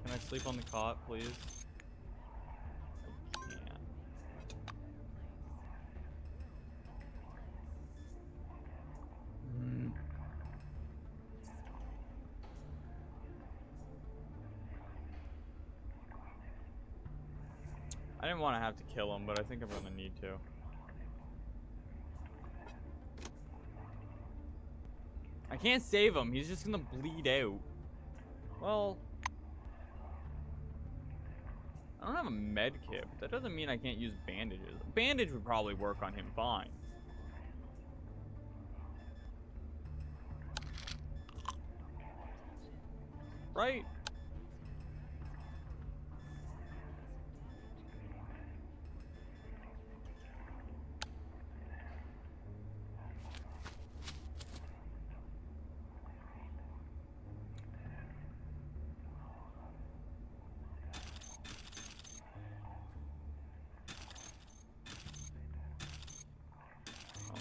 Can I sleep on the cot, please? I can't. I didn't want to have to kill him, but I think I'm gonna need to. I can't save him. He's just gonna bleed out. Well, I don't have a med kit, but that doesn't mean I can't use bandages. A bandage would probably work on him fine. Right?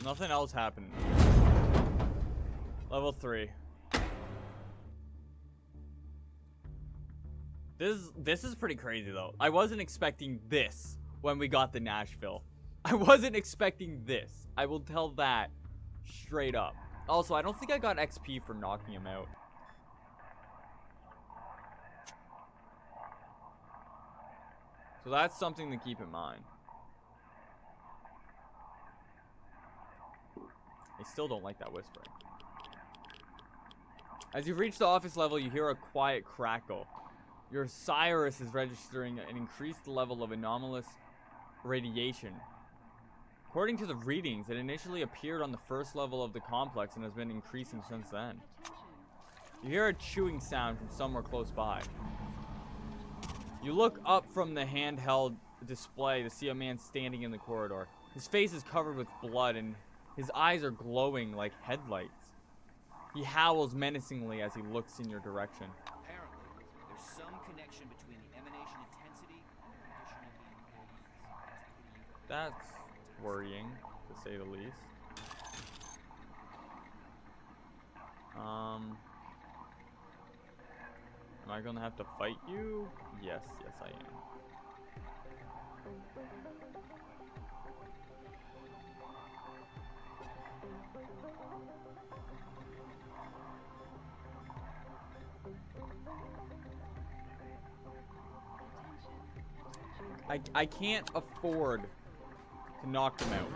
Nothing else happened. Level 3. This is pretty crazy though. I wasn't expecting this when we got to Nashville. I wasn't expecting this. I will tell that straight up. Also, I don't think I got XP for knocking him out. So that's something to keep in mind. I still don't like that whispering. As you reach the office level, you hear a quiet crackle. Your Cyrus is registering an increased level of anomalous radiation. According to the readings, it initially appeared on the first level of the complex and has been increasing since then. You hear a chewing sound from somewhere close by. You look up from the handheld display to see a man standing in the corridor. His face is covered with blood and his eyes are glowing like headlights. He howls menacingly as he looks in your direction. Apparently, there's some connection between the emanation intensity and the condition of the employees. That's worrying, to say the least. Am I gonna have to fight you? Yes, I am. I can't afford to knock them out.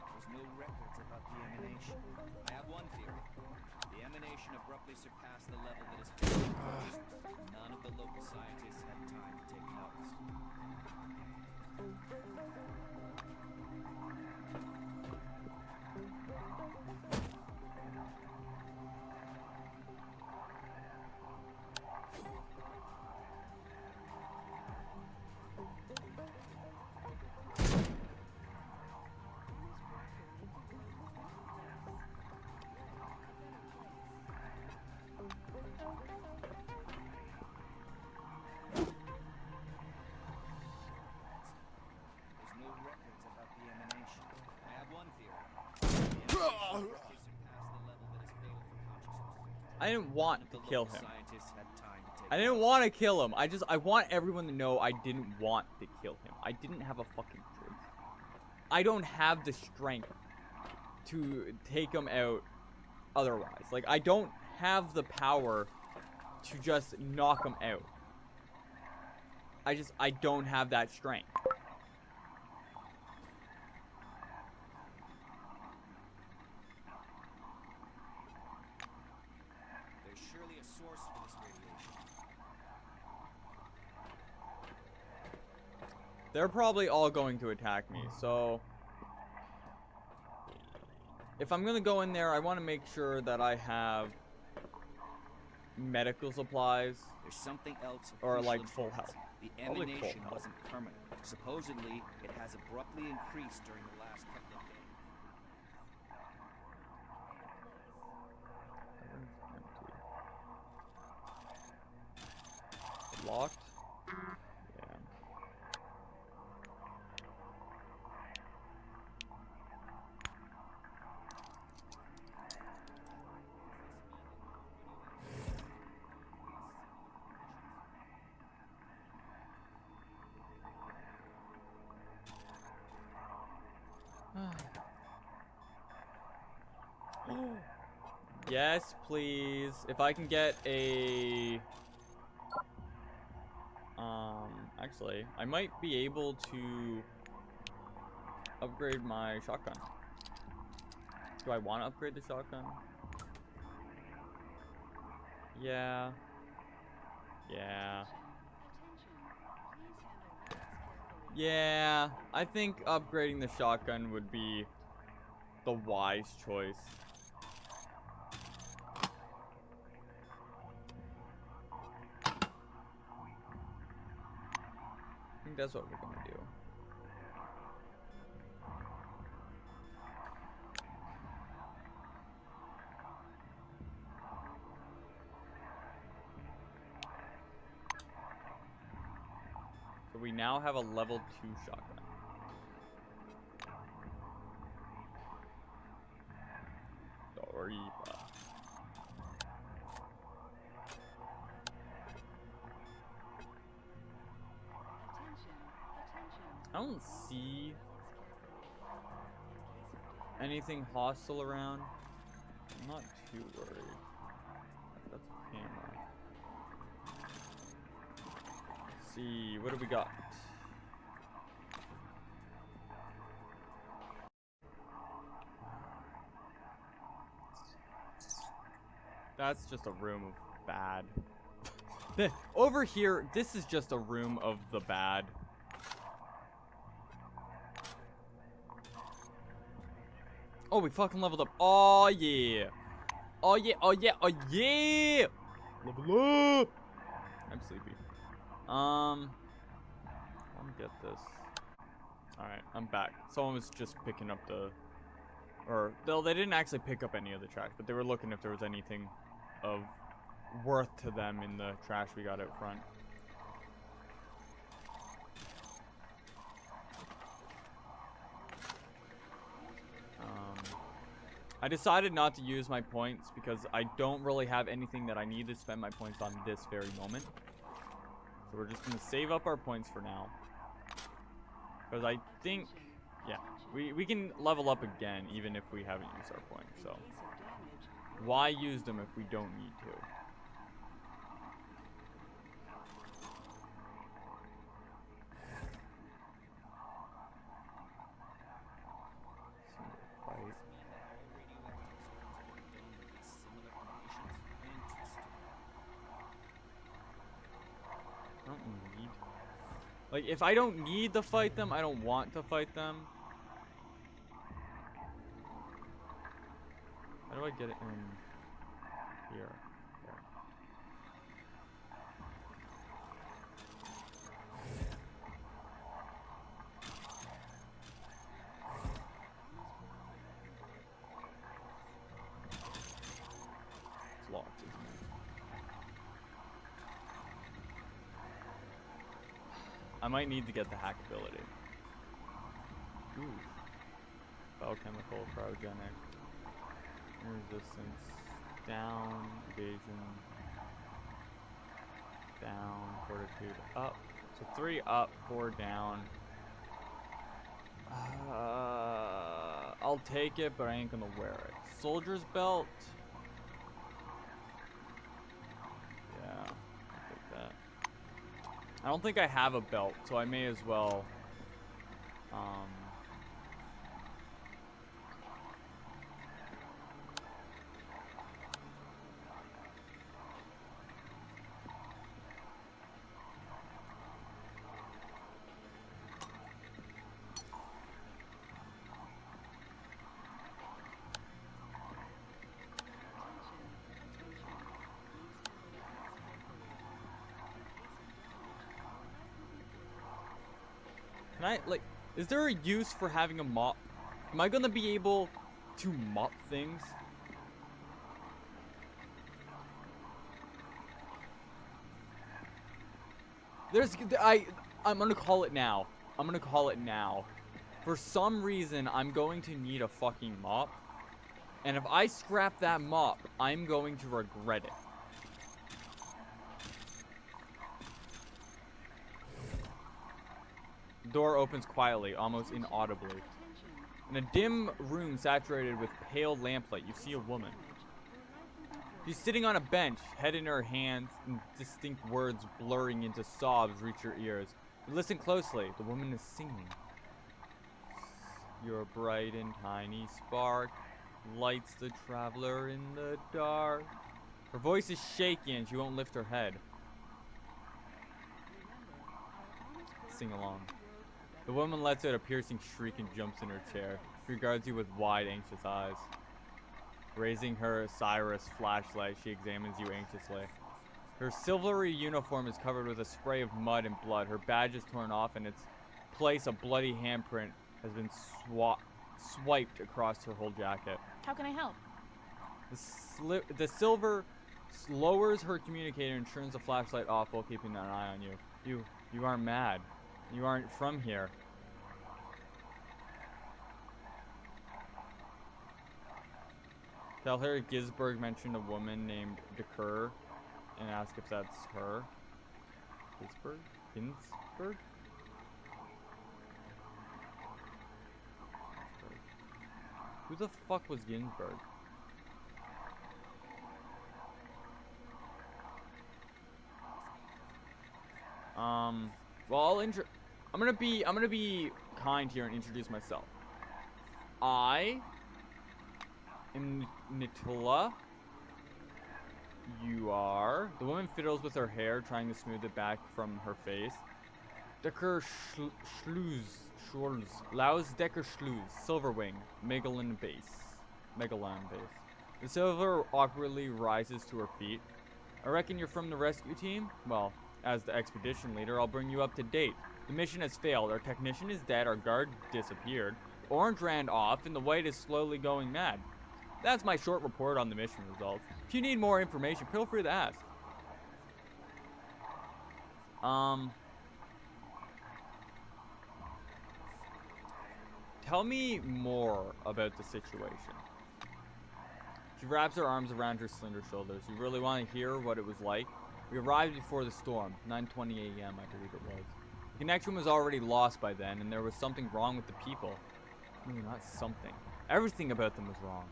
There's no records about the emanation. I have one theory. The emanation abruptly surpassed the level that is fatal to consciousness. None of the local scientists had time to take notes. There's no records about the emanation. I have one theory. The emanation abruptly surpassed the level that is fatal for consciousness. I didn't want to kill him. Scientists had time to take I didn't want to kill him. I want everyone to know I didn't want to kill him. I didn't have a fucking choice. I don't have the strength to take him out otherwise. Like, I don't have the power to just knock them out. I don't have that strength. There's surely a source for this radiation. They're probably all going to attack me, so if I'm gonna go in there, I want to make sure that I have medical supplies. There's something else of Or, crucial like, full importance. health. The Probably full emanation health. wasn't permanent. Supposedly, it has abruptly increased during the last couple of days. Locked? Yeah. Yes, please. If I can get a... Actually, I might be able to upgrade my shotgun. Do I want to upgrade the shotgun? Yeah. Yeah. Yeah, I think upgrading the shotgun would be the wise choice. I think that's what we're gonna do. So we now have a level 2 shotgun. Doriba. I don't see anything hostile around. I'm not too worried. That's a camera. Let's see, what do we got? That's just a room of bad. Over here, this is just a room of the bad. Oh, we fucking leveled up. Oh, yeah. Oh, yeah. Oh, yeah. Oh, yeah. Level up. I'm sleepy. Let me get this. Alright, I'm back. Someone was just picking up the... Or, they didn't actually pick up any of the trash, but they were looking if there was anything of worth to them in the trash we got out front. I decided not to use my points because I don't really have anything that I need to spend my points on this very moment. So we're just going to save up our points for now. Because I think, yeah, we can level up again even if we haven't used our points. So why use them if we don't need to? I don't need... Like, if I don't need to fight them, I don't want to fight them. How do I get it in here? There. It's locked, isn't it? I might need to get the hack ability. Ooh. Biochemical, cryogenic, resistance, down, evasion, down, fortitude, up. So 3 up, 4 down. I'll take it, but I ain't gonna wear it. Soldier's belt. I don't think I have a belt, so I may as well. Can I, like, is there a use for having a mop? Am I gonna be able to mop things? I'm gonna call it now. I'm gonna call it now. For some reason, I'm going to need a fucking mop. And if I scrap that mop, I'm going to regret it. The door opens quietly, almost inaudibly. In a dim room saturated with pale lamplight, you see a woman. She's sitting on a bench, head in her hands, and distinct words blurring into sobs reach your ears. But listen closely, the woman is singing. Your bright and tiny spark lights the traveler in the dark. Her voice is shaky and she won't lift her head. Sing along. The woman lets out a piercing shriek and jumps in her chair. She regards you with wide, anxious eyes. Raising her Cyrus flashlight, she examines you anxiously. Her silvery uniform is covered with a spray of mud and blood. Her badge is torn off, and in its place a bloody handprint has been swiped across her whole jacket. How can I help? The silver lowers her communicator and turns the flashlight off while keeping an eye on you. You aren't mad. You aren't from here. Tell her Gisberg mentioned a woman named Decker and ask if that's her. Gisberg? Ginsberg? Who the fuck was Ginsberg? Well, I'm gonna be kind here and introduce myself. I am Nitula. You are. The woman fiddles with her hair, trying to smooth it back from her face. Decker Schlues. Laus Decker Schlues. Silverwing. Megalan base. The silver awkwardly rises to her feet. I reckon you're from the rescue team? Well, as the expedition leader, I'll bring you up to date. The mission has failed. Our technician is dead. Our guard disappeared. Orange ran off, and the white is slowly going mad. That's my short report on the mission results. If you need more information, feel free to ask. Tell me more about the situation. She wraps her arms around her slender shoulders. You really want to hear what it was like? We arrived before the storm, 9:20 a.m. I believe it was. The connection was already lost by then, and there was something wrong with the people. No, not something. Everything about them was wrong.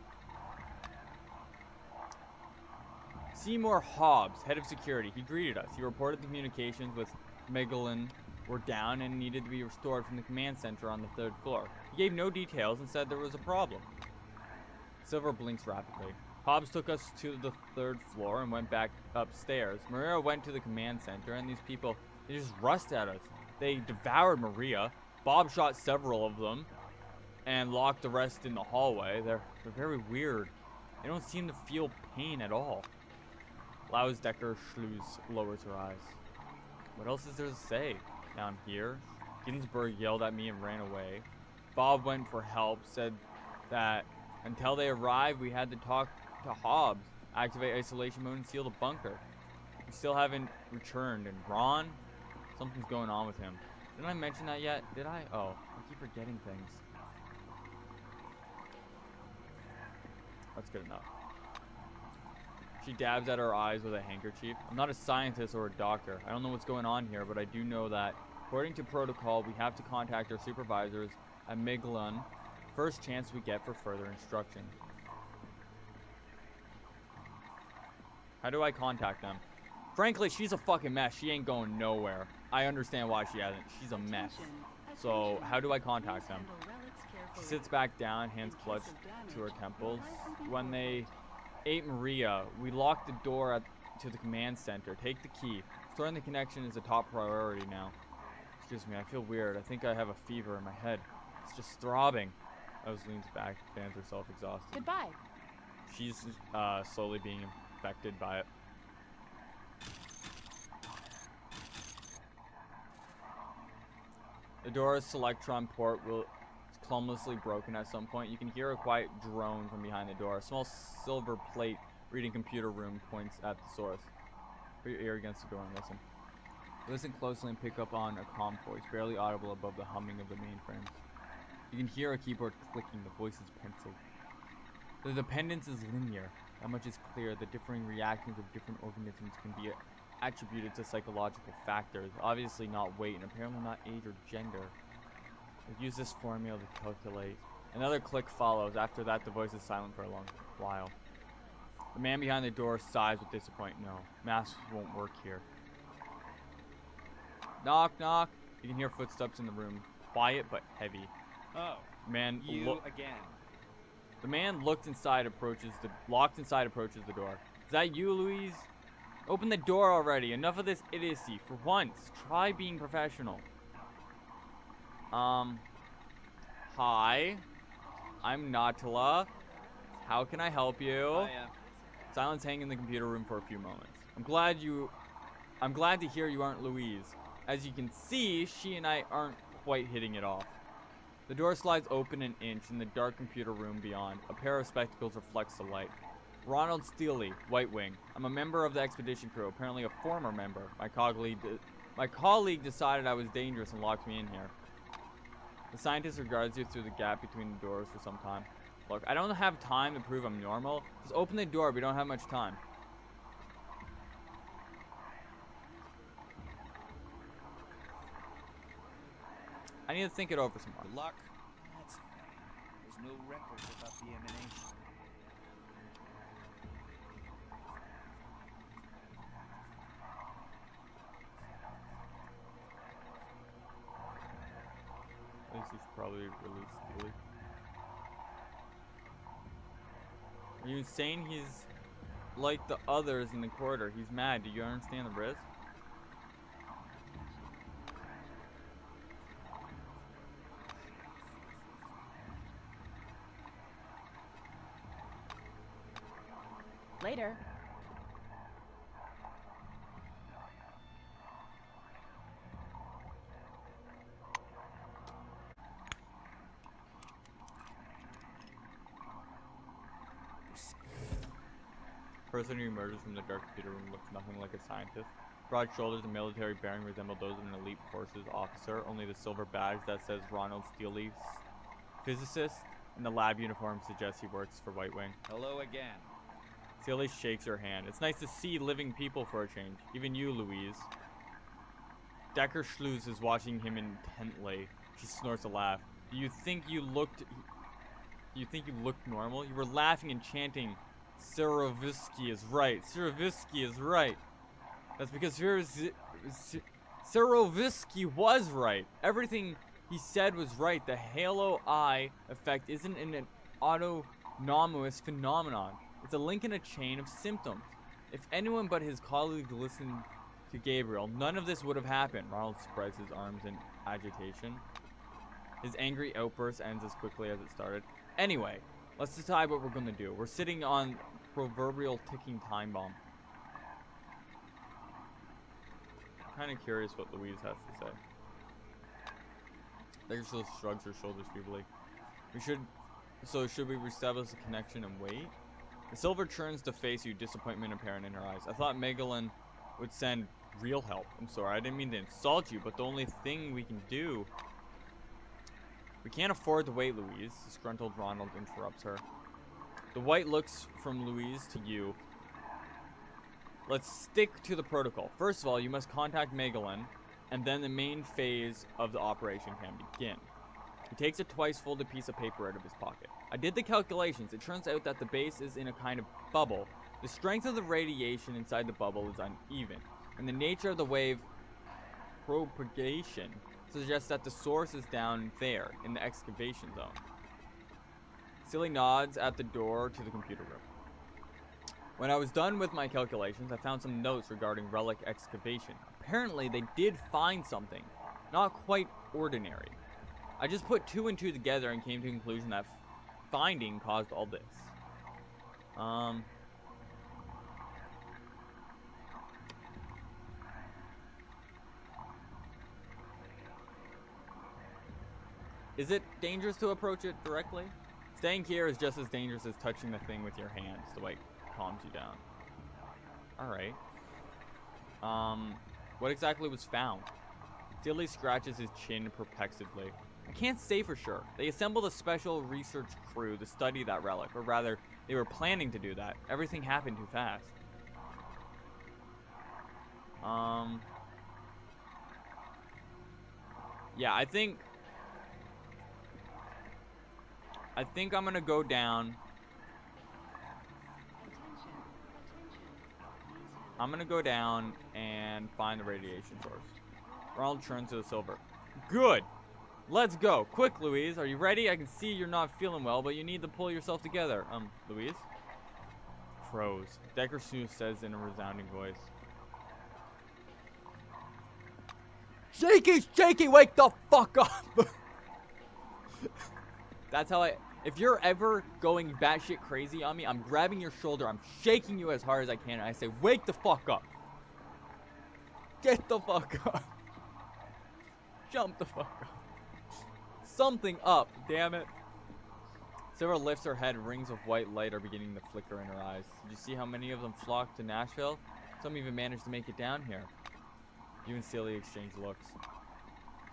Seymour Hobbs, head of security, he greeted us. He reported the communications with Megalon were down and needed to be restored from the command center on the 3rd floor. He gave no details and said there was a problem. Silver blinks rapidly. Hobbs took us to the 3rd floor and went back upstairs. Maria went to the command center, and these people, they just rushed at us. They devoured Maria. Bob shot several of them and locked the rest in the hallway. They're very weird. They don't seem to feel pain at all. Laus Decker Schlues lowers her eyes. What else is there to say? Down here, Ginsberg yelled at me and ran away. Bob went for help, said that until they arrived, we had to talk to Hobbs, activate isolation mode, and seal the bunker. We still haven't returned. And Ron, something's going on with him. Didn't I mention that yet? Did I? Oh, I keep forgetting things. That's good enough. She dabs at her eyes with a handkerchief. I'm not a scientist or a doctor. I don't know what's going on here, but I do know that, according to protocol, we have to contact our supervisors at Megalon first chance we get for further instruction. How do I contact them? Frankly, she's a fucking mess. She ain't going nowhere. I understand why she hasn't. She's a mess. So, how do I contact them? She sits back down, hands clutched to her temples. When they ate Maria, we locked the door to the command center. Take the key. Restoring the connection is a top priority now. Excuse me, I feel weird. I think I have a fever in my head. It's just throbbing. Rose leans back, fans herself exhausted. Goodbye. She's slowly being infected by it. The door's Selectron port will clumsily broken at some point. You can hear a quiet drone from behind the door. A small silver plate reading computer room points at the source. Put your ear against the door and listen. Listen closely and pick up on a calm voice, barely audible above the humming of the mainframes. You can hear a keyboard clicking, the voice is pensive. The dependence is linear. That much is clear. The differing reactions of different organisms can be attributed to psychological factors, obviously not weight and apparently not age or gender. We use this formula to calculate. Another click follows. After that, the voice is silent for a long while. The man behind the door sighs with disappointment. No, masks won't work here. Knock, knock. You can hear footsteps in the room. Quiet but heavy. Oh, Man, you again. The man locked inside approaches the door. Is that you, Louise? Open the door already. Enough of this idiocy. For once, try being professional. Hi. I'm Natala. How can I help you? Oh, yeah. Silence hang in the computer room for a few moments. I'm glad to hear you aren't Louise. As you can see, she and I aren't quite hitting it off. The door slides open an inch in the dark computer room beyond. A pair of spectacles reflects the light. Ronald Steele, White Wing. I'm a member of the expedition crew, apparently a former member. My colleague decided I was dangerous and locked me in here. The scientist regards you through the gap between the doors for some time. Look, I don't have time to prove I'm normal. Just open the door, we don't have much time. I need to think it over some more. Good luck. That's funny. There's no records about the emanation. At least he's probably released Steely. Are you saying he's like the others in the corridor? He's mad. Do you understand the risk? Later. The person who emerges from the dark computer room looks nothing like a scientist. Broad shoulders and military bearing resemble those of an elite forces officer. Only the silver badge that says Ronald Steele, physicist, and the lab uniform suggests he works for White Wing. Hello again. Steele shakes her hand. It's nice to see living people for a change. Even you, Louise. Decker Schluss is watching him intently. She snorts a laugh. Do you think you looked normal? You were laughing and chanting, Serovisky is right. Serovisky is right. That's because Serovisky was right. Everything he said was right. The halo eye effect isn't an autonomous phenomenon. It's a link in a chain of symptoms. If anyone but his colleague listened to Gabriel, none of this would have happened. Ronald spreads his arms in agitation. His angry outburst ends as quickly as it started. Anyway, let's decide what we're going to do. We're sitting on proverbial ticking time bomb. I'm kind of curious what Louise has to say. Decker shrugs her shoulders feebly. Should we reestablish the connection and wait? The silver turns to face you, disappointment apparent in her eyes. I thought Megalon would send real help. I'm sorry, I didn't mean to insult you, but the only thing we can do... We can't afford to wait, Louise. Disgruntled Ronald interrupts her. The white looks from Louise to you. Let's stick to the protocol. First of all, you must contact Megalon, and then the main phase of the operation can begin. He takes a twice folded piece of paper out of his pocket. I did the calculations. It turns out that the base is in a kind of bubble. The strength of the radiation inside the bubble is uneven, and the nature of the wave propagation suggests that the source is down there in the excavation zone. Silly nods at the door to the computer room. When I was done with my calculations, I found some notes regarding relic excavation. Apparently, they did find something, not quite ordinary. I just put 2 and 2 together and came to the conclusion that finding caused all this. Is it dangerous to approach it directly? Staying here is just as dangerous as touching the thing with your hands. The way it calms you down. Alright. What exactly was found? Dilly scratches his chin perplexedly. I can't say for sure. They assembled a special research crew to study that relic, or rather, they were planning to do that. Everything happened too fast. Yeah, I think I'm gonna go down. I'm gonna go down and find the radiation source. Ronald turns to the silver. Good! Let's go! Quick, Louise. Are you ready? I can see you're not feeling well, but you need to pull yourself together. Louise? Froze. Decker Snooze says in a resounding voice. Shaky! Shaky! Wake the fuck up! That's how if you're ever going batshit crazy on me, I'm grabbing your shoulder, I'm shaking you as hard as I can, and I say, wake the fuck up. Get the fuck up. Jump the fuck up. Something up, damn it. Sarah lifts her head, rings of white light are beginning to flicker in her eyes. Did you see how many of them flocked to Nashville? Some even managed to make it down here. You and Celia exchange looks.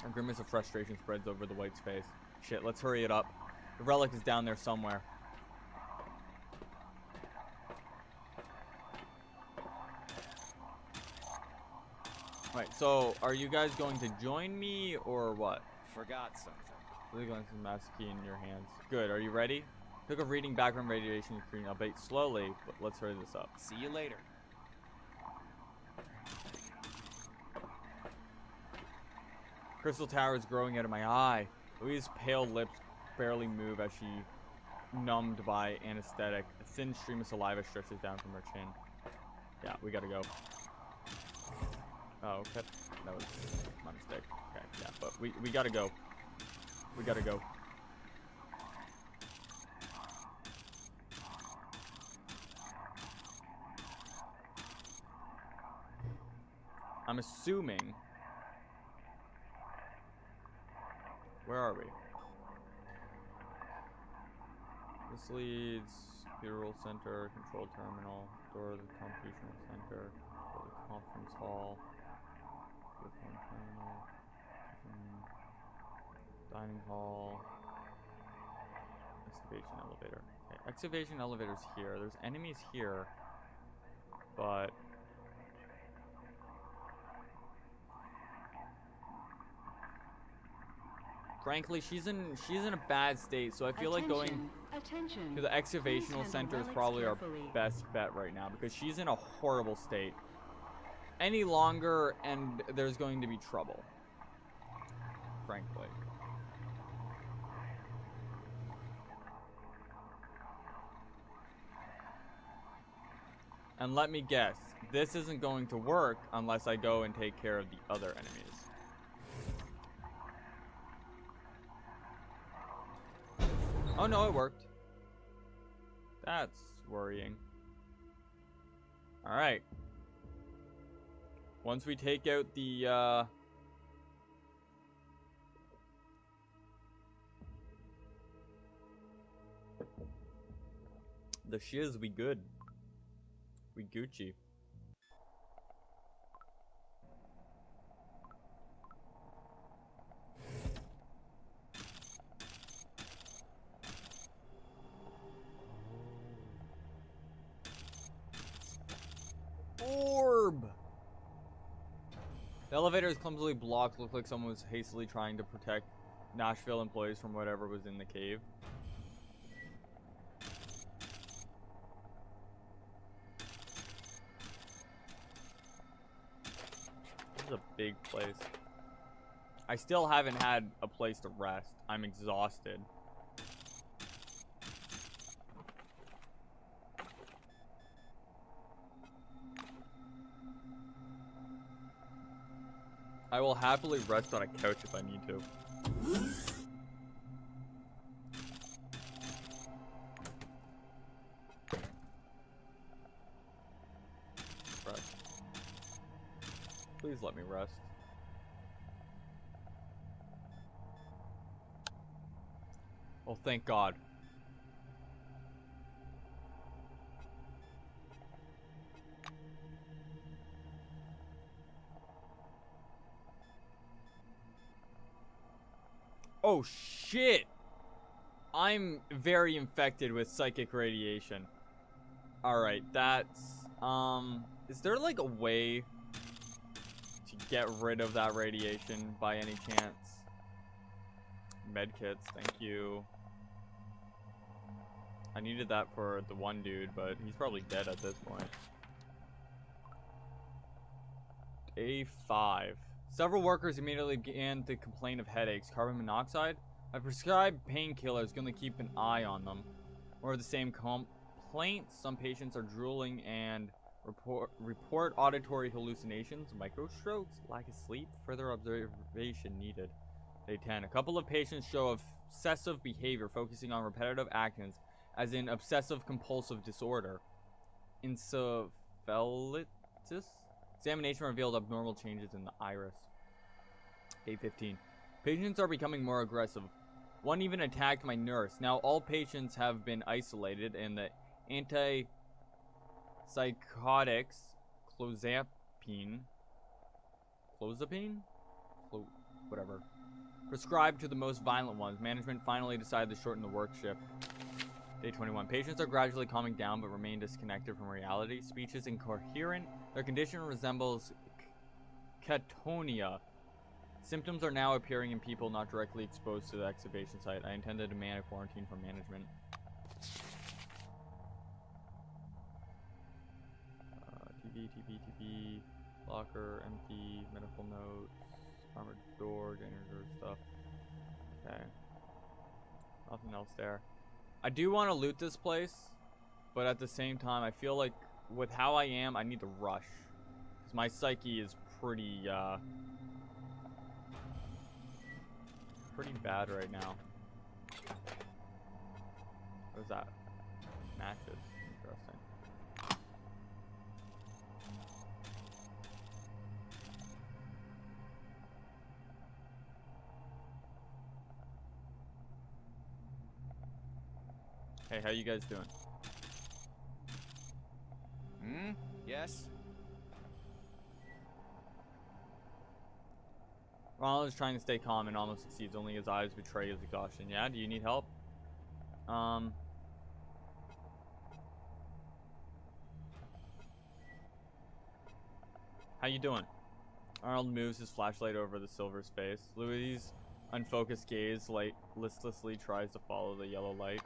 A grimace of frustration spreads over the white's face. Shit, let's hurry it up. The relic is down there somewhere. Right, so are you guys going to join me or what? Forgot something. Really going to master key in your hands. Good, are you ready? Took a reading background radiation screen, albeit slowly, but let's hurry this up. See you later. Crystal tower is growing out of my eye. Louise's pale lips barely move as she, numbed by anesthetic. A thin stream of saliva stretches down from her chin. Yeah, we gotta go. Oh, okay. That was my mistake. Okay, yeah, but we gotta go. We gotta go. I'm assuming. Where are we? This leads Bureau Center, Control Terminal, door of the Computational Center, door of the Conference Hall, terminal, dining hall, excavation elevator. Okay, excavation elevator's here. There's enemies here, but frankly, she's in a bad state, so I feel like going to the excavational center is probably our best bet right now because she's in a horrible state. Any longer and there's going to be trouble, frankly. And let me guess, this isn't going to work unless I go and take care of the other enemies. Oh no, it worked. That's worrying. Alright. Once we take out the, shiz, we good. We Gucci. Orb! The elevator is clumsily blocked. Looks like someone was hastily trying to protect Nashville employees from whatever was in the cave. is a big place. I still haven't had a place to rest. I'm exhausted. I will happily rest on a couch if I need to. Rest. Please let me rest. Oh, thank God. Oh, shit! I'm very infected with psychic radiation. Alright, that's... Is there, like, a way to get rid of that radiation by any chance? Medkits, thank you. I needed that for the one dude, but he's probably dead at this point. Day 5. Several workers immediately began to complain of headaches. Carbon monoxide? I prescribed painkillers, going to keep an eye on them. More of the same complaints. Some patients are drooling and report auditory hallucinations, microstrokes, lack of sleep, further observation needed. Day 10. A couple of patients show obsessive behavior, focusing on repetitive actions, as in obsessive compulsive disorder. Encephalitis? Examination revealed abnormal changes in the iris. Day 15. Patients are becoming more aggressive. One even attacked my nurse. Now all patients have been isolated, and the antipsychotics, whatever, prescribed to the most violent ones. Management finally decided to shorten the work shift. Day 21. Patients are gradually calming down but remain disconnected from reality. Speech is incoherent. Their condition resembles catatonia. Symptoms are now appearing in people not directly exposed to the excavation site. I intend to demand a quarantine from management. TV, locker, empty, medical notes, armored door, janitor stuff. Okay. Nothing else there. I do want to loot this place, but at the same time, I feel like with how I am, I need to rush. Because my psyche is pretty bad right now. What is that? Matches. Interesting. Hey, how you guys doing? Yes? Ronald is trying to stay calm and almost succeeds, only his eyes betray his exhaustion. Yeah, do you need help? How you doing? Arnold moves his flashlight over the silver space. Louis' unfocused gaze listlessly tries to follow the yellow light.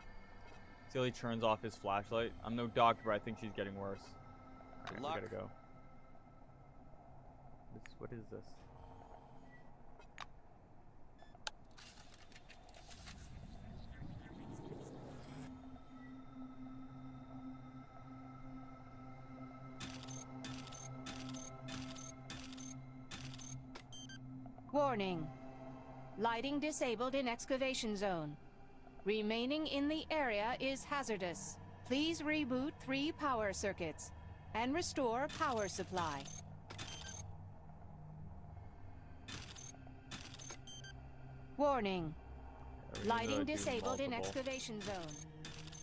Silly turns off his flashlight. I'm no doctor, but I think she's getting worse. Alright, we gotta go. What is this? Warning. Lighting disabled in excavation zone. Remaining in the area is hazardous. Please reboot 3 power circuits and restore power supply. Warning. Lighting disabled in excavation zone.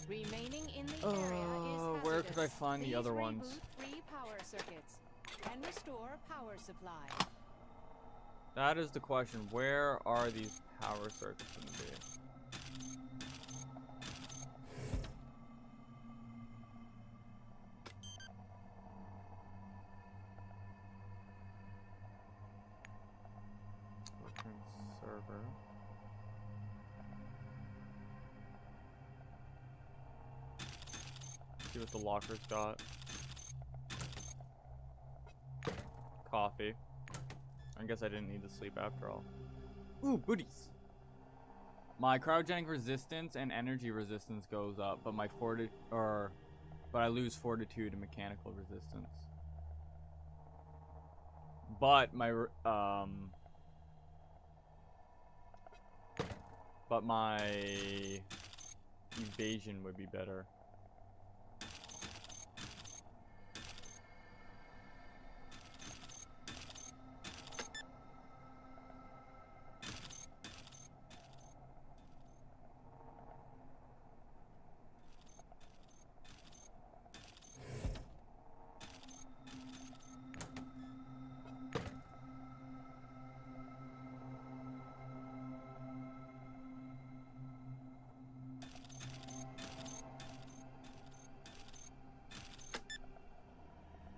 Remaining in the area is hazardous. Where could I find the other Please ones? reboot 3 power circuits and restore power supply. That is the question. Where are these power circuits going to be? Return server. See what the locker's got. Coffee. I guess I didn't need to sleep after all. Ooh, booties. My cryogenic resistance and energy resistance goes up, but my but I lose fortitude and mechanical resistance. But my evasion would be better.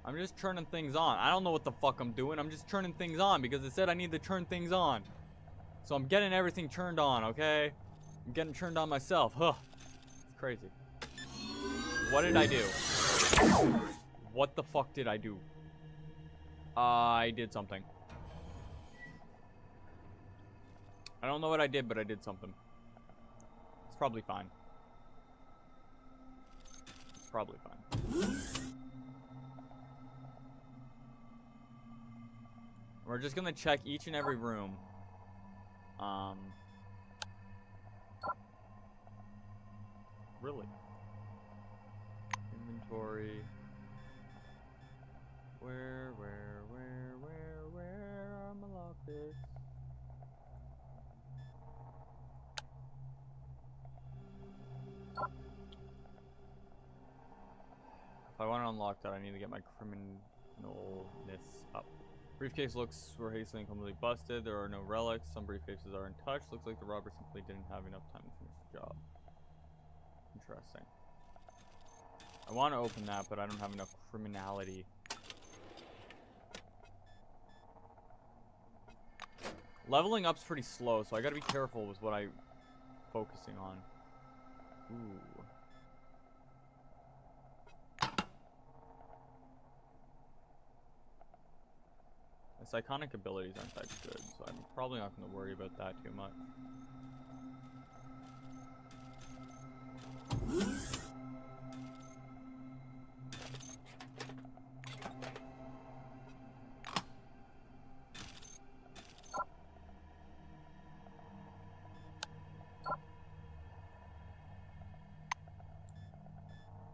I'm just turning things on. I don't know what the fuck I'm doing. I'm just turning things on because it said I need to turn things on. So I'm getting everything turned on, okay? I'm getting turned on myself. Huh. It's crazy. What did I do? What the fuck did I do? I did something. I don't know what I did, but I did something. It's probably fine. It's probably fine. We're just gonna check each and every room. Really? Inventory. Where are my lockpicks? If I want to unlock that, I need to get my criminalness up. Briefcase looks were hastily and completely busted. There are no relics. Some briefcases are untouched. Looks like the robber simply didn't have enough time to finish the job. Interesting. I want to open that, but I don't have enough criminality. Leveling up's pretty slow, so I gotta be careful with what I'm focusing on. Ooh. My psychonic abilities aren't that good, so I'm probably not going to worry about that too much.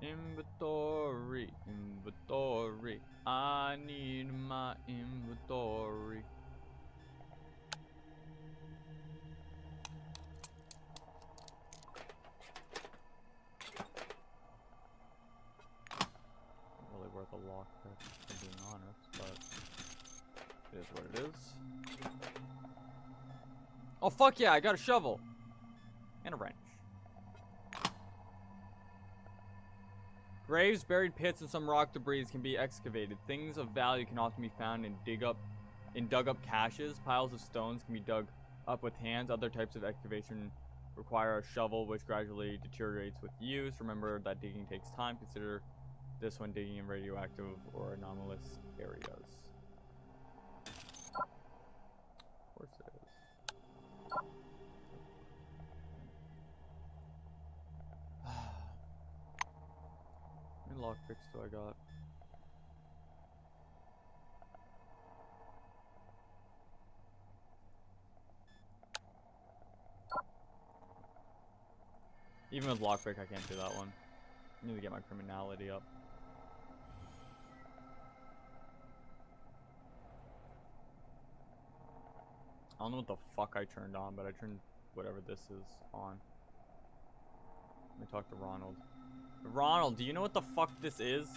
Inventory. I need my inventory. Not really worth a lockpick, if I'm being honest, but it is what it is. Oh fuck yeah, I got a shovel and a wrench. Graves, buried pits, and some rock debris can be excavated. Things of value can often be found in dug-up caches. Piles of stones can be dug up with hands. Other types of excavation require a shovel, which gradually deteriorates with use. Remember that digging takes time. Consider this when digging in radioactive or anomalous areas. Of course it is. How many lockpicks do I got? Even with lockpick, I can't do that one. I need to get my criminality up. I don't know what the fuck I turned on, but I turned whatever this is on. Let me talk to Ronald. Ronald, do you know what the fuck this is?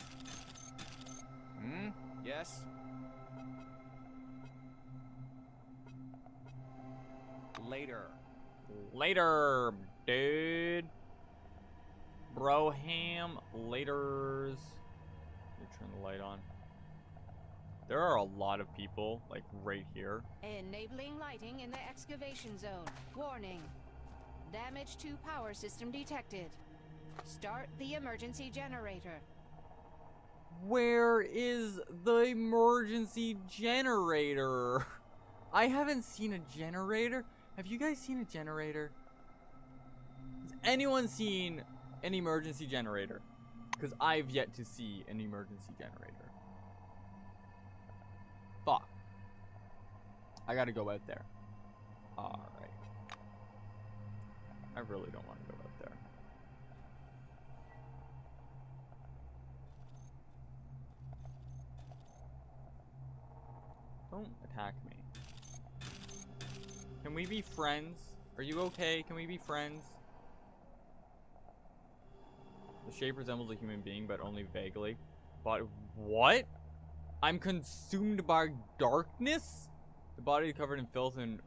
Hmm? Yes? Later. Later, dude. Broham, laters. Let me turn the light on. There are a lot of people, like, right here. Enabling lighting in the excavation zone. Warning. Damage to power system detected. Start the emergency generator. Where is the emergency generator? I haven't seen a generator. Have you guys seen a generator? Has anyone seen an emergency generator? Because I've yet to see an emergency generator. Fuck. I gotta go out there. Alright. I really don't want to go out there. Don't attack me. Can we be friends? Are you okay? Can we be friends? The shape resembles a human being, but only vaguely. But what? I'm consumed by darkness? The body covered in filth and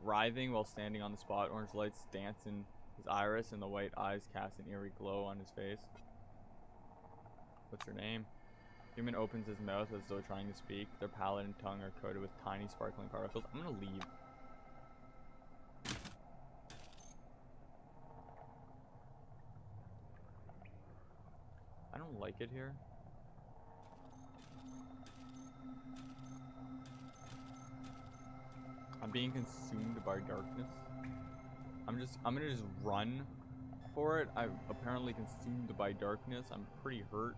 writhing while standing on the spot. Orange lights dance in his iris, and the white eyes cast an eerie glow on his face. What's your name? Human opens his mouth as though trying to speak. Their palate and tongue are coated with tiny sparkling particles. I'm gonna leave. I don't like it here. I'm being consumed by darkness. I'm gonna just run for it. I'm apparently consumed by darkness. I'm pretty hurt.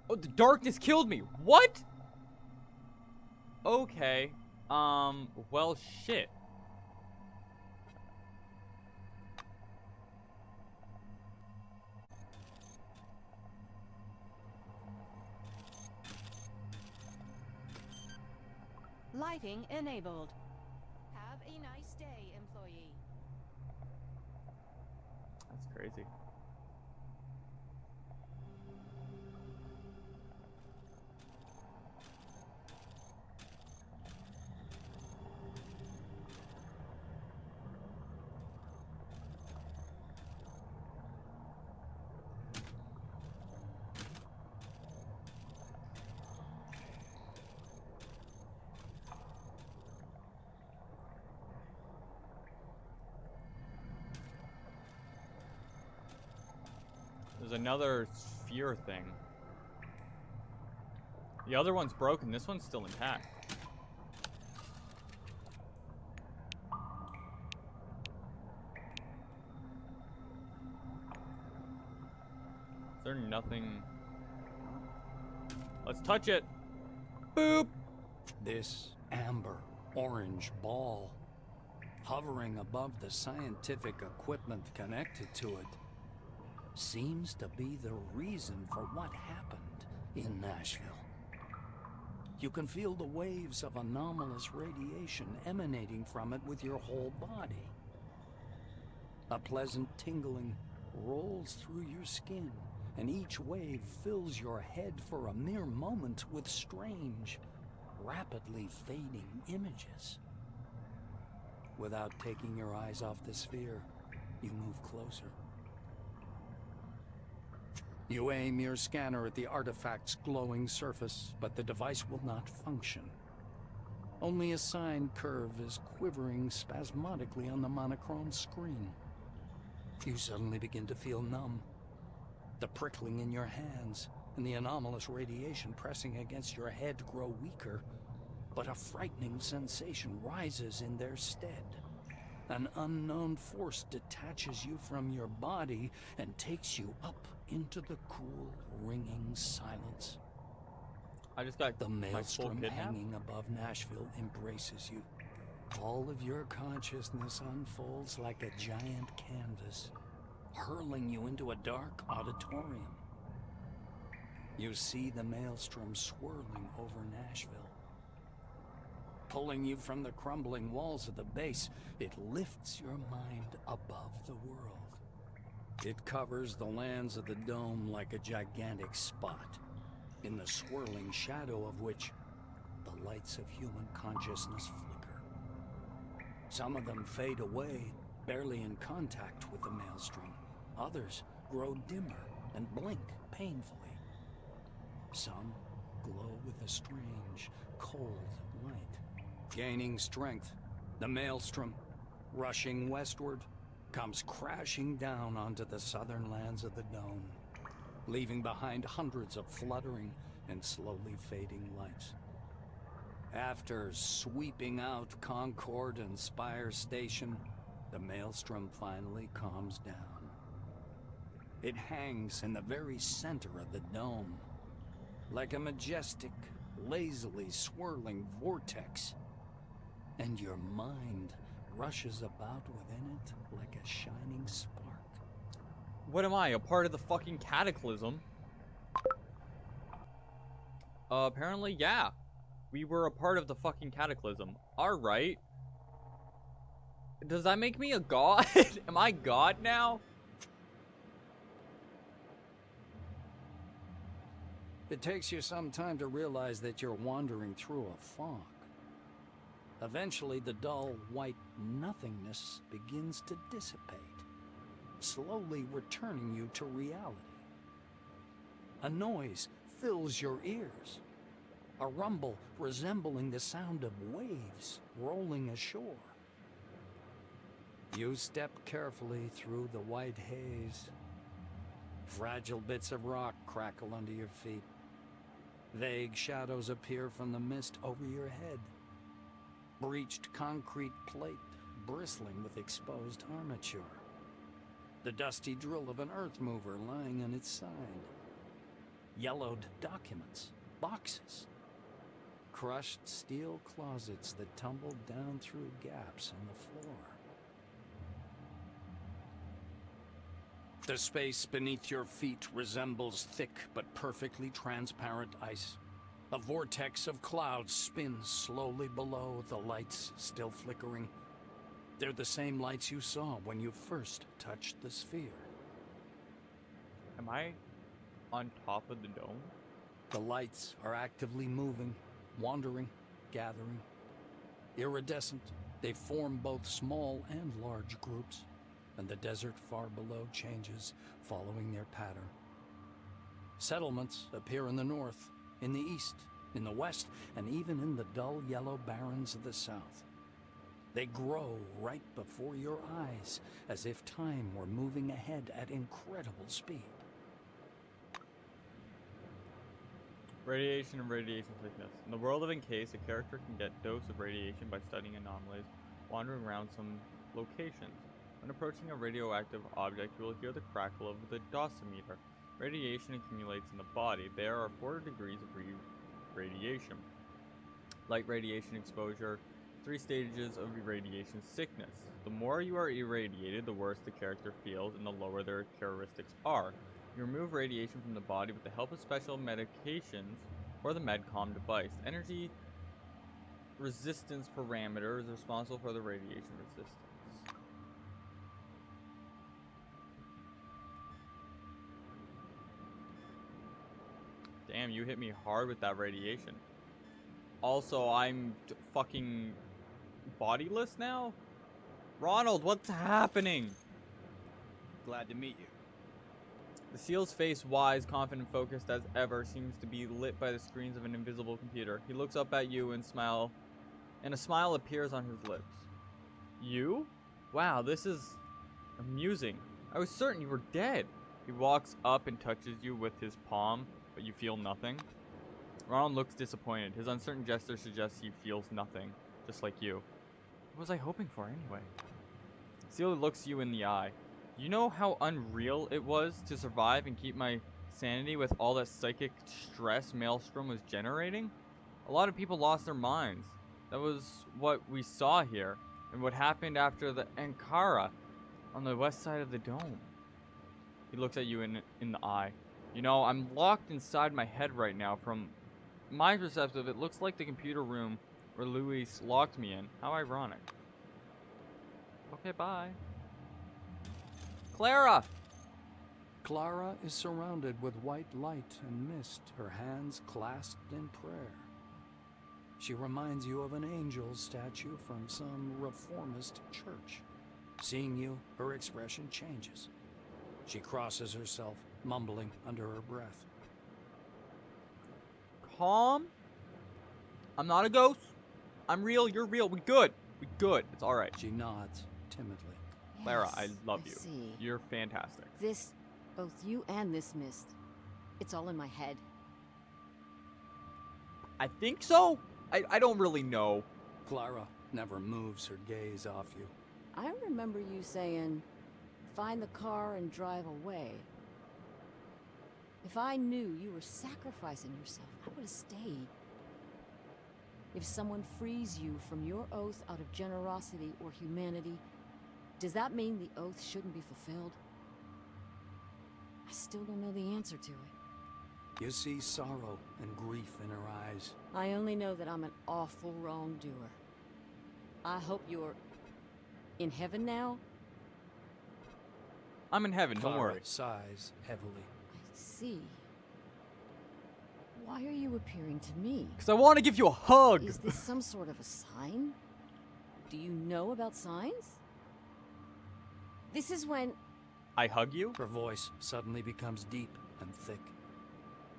Oh, the darkness killed me. What? Okay. Well, shit. Lighting enabled. Have a nice day, employee. That's crazy. There's another sphere thing. The other one's broken. This one's still intact. Is there nothing? Let's touch it. Boop. This amber orange ball, hovering above the scientific equipment connected to it, seems to be the reason for what happened in Nashville. You can feel the waves of anomalous radiation emanating from it with your whole body. A pleasant tingling rolls through your skin, and each wave fills your head for a mere moment with strange, rapidly fading images. Without taking your eyes off the sphere, you move closer. You aim your scanner at the artifact's glowing surface, but the device will not function. Only a sine curve is quivering spasmodically on the monochrome screen. You suddenly begin to feel numb. The prickling in your hands and the anomalous radiation pressing against your head grow weaker, but a frightening sensation rises in their stead. An unknown force detaches you from your body and takes you up into the cool, ringing silence. I just got The my full maelstrom kidnap. hanging above Nashville embraces you. All of your consciousness unfolds like a giant canvas, hurling you into a dark auditorium. You see the maelstrom swirling over Nashville. Pulling you from the crumbling walls of the base, it lifts your mind above the world. It covers the lands of the dome like a gigantic spot, in the swirling shadow of which the lights of human consciousness flicker. Some of them fade away, barely in contact with the maelstrom. Others grow dimmer and blink painfully. Some glow with a strange, cold light. Gaining strength, the maelstrom, rushing westward, comes crashing down onto the southern lands of the dome, leaving behind hundreds of fluttering and slowly fading lights. After sweeping out Concord and Spire Station, the maelstrom finally calms down. It hangs in the very center of the dome, like a majestic, lazily swirling vortex, and your mind rushes about within it like a shining spark. What am I, a part of the fucking cataclysm? Apparently, yeah. We were a part of the fucking cataclysm. Alright. Does that make me a god? Am I God now? It takes you some time to realize that you're wandering through a fog. Eventually, the dull, white nothingness begins to dissipate, slowly returning you to reality. A noise fills your ears, a rumble resembling the sound of waves rolling ashore. You step carefully through the white haze. Fragile bits of rock crackle under your feet. Vague shadows appear from the mist over your head. Breached concrete plate bristling with exposed armature. The dusty drill of an earth mover lying on its side. Yellowed documents, boxes. Crushed steel closets that tumble down through gaps in the floor. The space beneath your feet resembles thick but perfectly transparent ice. A vortex of clouds spins slowly below, the lights still flickering. They're the same lights you saw when you first touched the sphere. Am I on top of the dome? The lights are actively moving, wandering, gathering. Iridescent, they form both small and large groups, and the desert far below changes, following their pattern. Settlements appear in the north, in the east, in the west, and even in the dull yellow barrens of the south. They grow right before your eyes, as if time were moving ahead at incredible speed. Radiation and radiation sickness. In the world of Encased, a character can get dose of radiation by studying anomalies, wandering around some locations. When approaching a radioactive object, you will hear the crackle of the dosimeter. Radiation accumulates in the body. There are 4 degrees of radiation. Light radiation exposure, 3 stages of irradiation sickness. The more you are irradiated, the worse the character feels, and the lower their characteristics are. You remove radiation from the body with the help of special medications or the MedCom device. Energy resistance parameter is responsible for the radiation resistance. Damn, you hit me hard with that radiation. Also, I'm fucking bodiless now? Ronald, what's happening? Glad to meet you. The SEAL's face, wise, confident, focused as ever, seems to be lit by the screens of an invisible computer. He looks up at you and a smile appears on his lips. You? Wow, this is amusing. I was certain you were dead. He walks up and touches you with his palm, but you feel nothing. Ronald looks disappointed. His uncertain gesture suggests he feels nothing, just like you. What was I hoping for anyway? SEAL looks you in the eye. You know how unreal it was to survive and keep my sanity with all that psychic stress Maelstrom was generating? A lot of people lost their minds. That was what we saw here, and what happened after the Ankara on the west side of the dome. He looks at you in the eye. You know, I'm locked inside my head right now. From my perspective, it looks like the computer room where Luis locked me in. How ironic. Okay, bye. Clara! Clara is surrounded with white light and mist, her hands clasped in prayer. she reminds you of an angel statue from some reformist church. Seeing you, her expression changes. She crosses herself, mumbling under her breath. Calm. I'm not a ghost. I'm real. You're real. We good. We good. It's all right. She nods timidly. Clara, Yes, I love you. see. You're fantastic. This, both you and this mist, it's all in my head. I think so. I don't really know. Clara never moves her gaze off you. I remember you saying, find the car and drive away. If I knew you were sacrificing yourself, I would have stayed. If someone frees you from your oath out of generosity or humanity, does that mean the oath shouldn't be fulfilled? I still don't know the answer to it. You see sorrow and grief in her eyes. I only know that I'm an awful wrongdoer. I hope you're in heaven now? I'm in heaven. Don't Clara worry. sighs heavily. I see. Why are you appearing to me? Because I want to give you a hug. Is this some sort of a sign? Do you know about signs? This is when... I hug you? Her voice suddenly becomes deep and thick.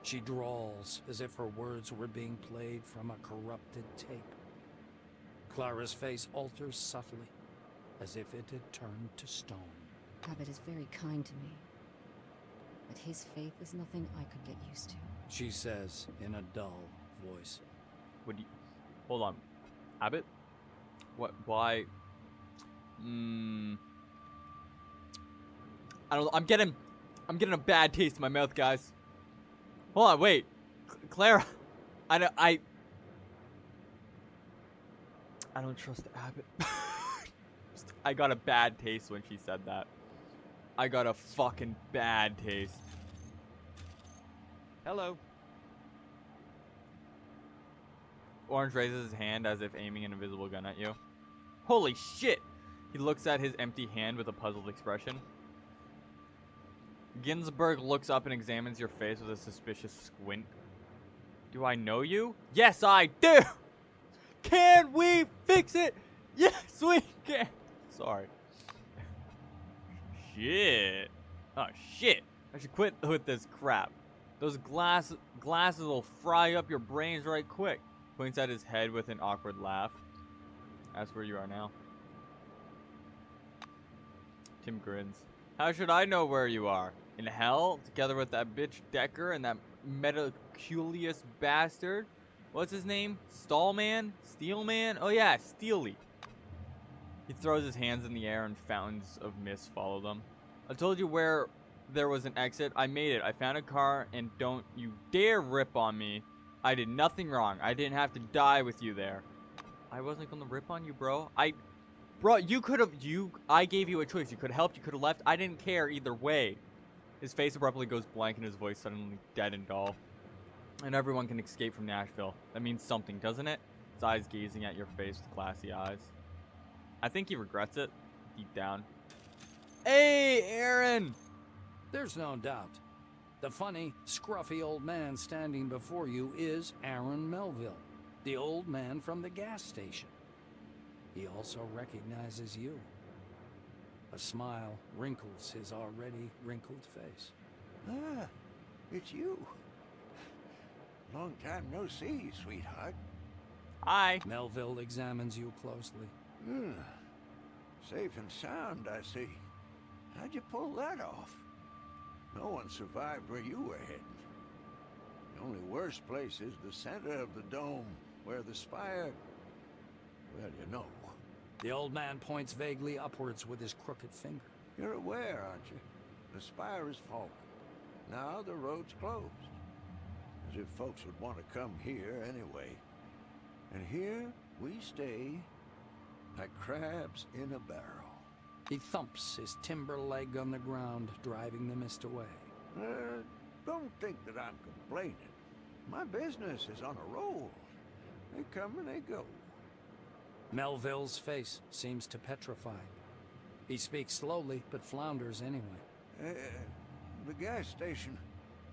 She drawls as if her words were being played from a corrupted tape. Clara's face alters subtly, as if it had turned to stone. Rabbit is very kind to me. But his faith is nothing I could get used to. She says in a dull voice. Would you... Hold on. Abbott? What? Why? I don't... I'm getting a bad taste in my mouth, guys. Hold on, wait. Clara. I don't trust Abbott. I got a bad taste when she said that. I got a fucking bad taste. Hello. Orange raises his hand as if aiming an invisible gun at you. Holy shit! He looks at his empty hand with a puzzled expression. Ginsburg looks up and examines your face with a suspicious squint. Do I know you? Yes, I do! Can we fix it? Yes, we can! Sorry. Shit. Oh, shit. I should quit with this crap. Those glasses will fry up your brains right quick. Points at his head with an awkward laugh. That's where you are now. Tim grins. How should I know where you are? In hell? Together with that bitch Decker and that meticulous bastard? What's his name? Stallman? Steelman? Oh yeah, Steely. He throws his hands in the air and fountains of mist follow them. I told you where there was an exit. I made it. I found a car and don't you dare rip on me. I did nothing wrong. I didn't have to die with you there. I wasn't gonna rip on you, bro. Bro, I gave you a choice. You could have helped, you could have left. I didn't care either way. His face abruptly goes blank and his voice suddenly dead and dull. And everyone can escape from Nashville. That means something, doesn't it? His eyes gazing at your face with glassy eyes. I think he regrets it, deep down. Hey, Aaron! There's no doubt. The funny, scruffy old man standing before you is Aaron Melville, the old man from the gas station. He also recognizes you. A smile wrinkles his already wrinkled face. Ah, it's you. Long time no see, sweetheart. Hi. Melville examines you closely. Safe and sound, I see. How'd you pull that off? No one survived where you were heading. The only worst place is the center of the dome, where the spire... Well, you know. The old man points vaguely upwards with his crooked finger. You're aware, aren't you? The spire is fallen. Now the road's closed. As if folks would want to come here anyway. And here we stay like crabs in a barrel. He thumps his timber leg on the ground, driving the mist away. Don't think that I'm complaining. My business is on a roll. They come and they go. Melville's face seems to petrify. He speaks slowly, but flounders anyway. The gas station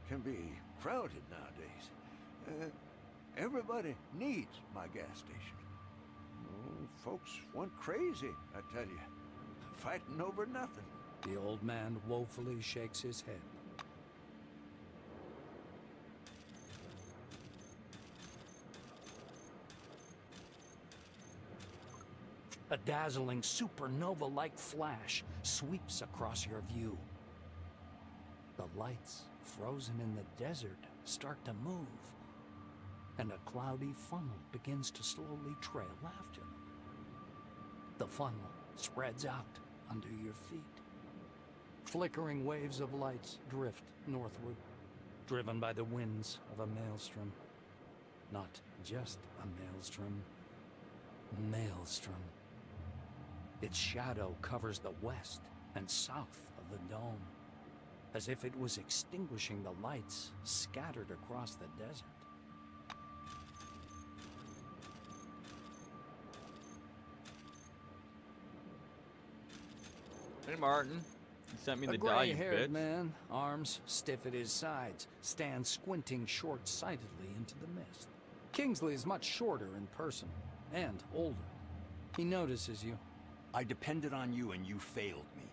can be crowded nowadays. Everybody needs my gas station. Oh, folks went crazy, I tell you. Fighting over nothing. The old man woefully shakes his head. A dazzling supernova-like flash sweeps across your view. The lights, frozen in the desert, start to move, and a cloudy funnel begins to slowly trail after them. The funnel spreads out under your feet. Flickering waves of lights drift northward, driven by the winds of a maelstrom. Not just a maelstrom. Maelstrom. Its shadow covers the west and south of the dome, as if it was extinguishing the lights scattered across the desert. Hey, Martin. You sent me the A die, you gray-haired bitch. man, arms stiff at his sides, stands squinting short-sightedly into the mist. Kingsley is much shorter in person, and older. He notices you. I depended on you and you failed me.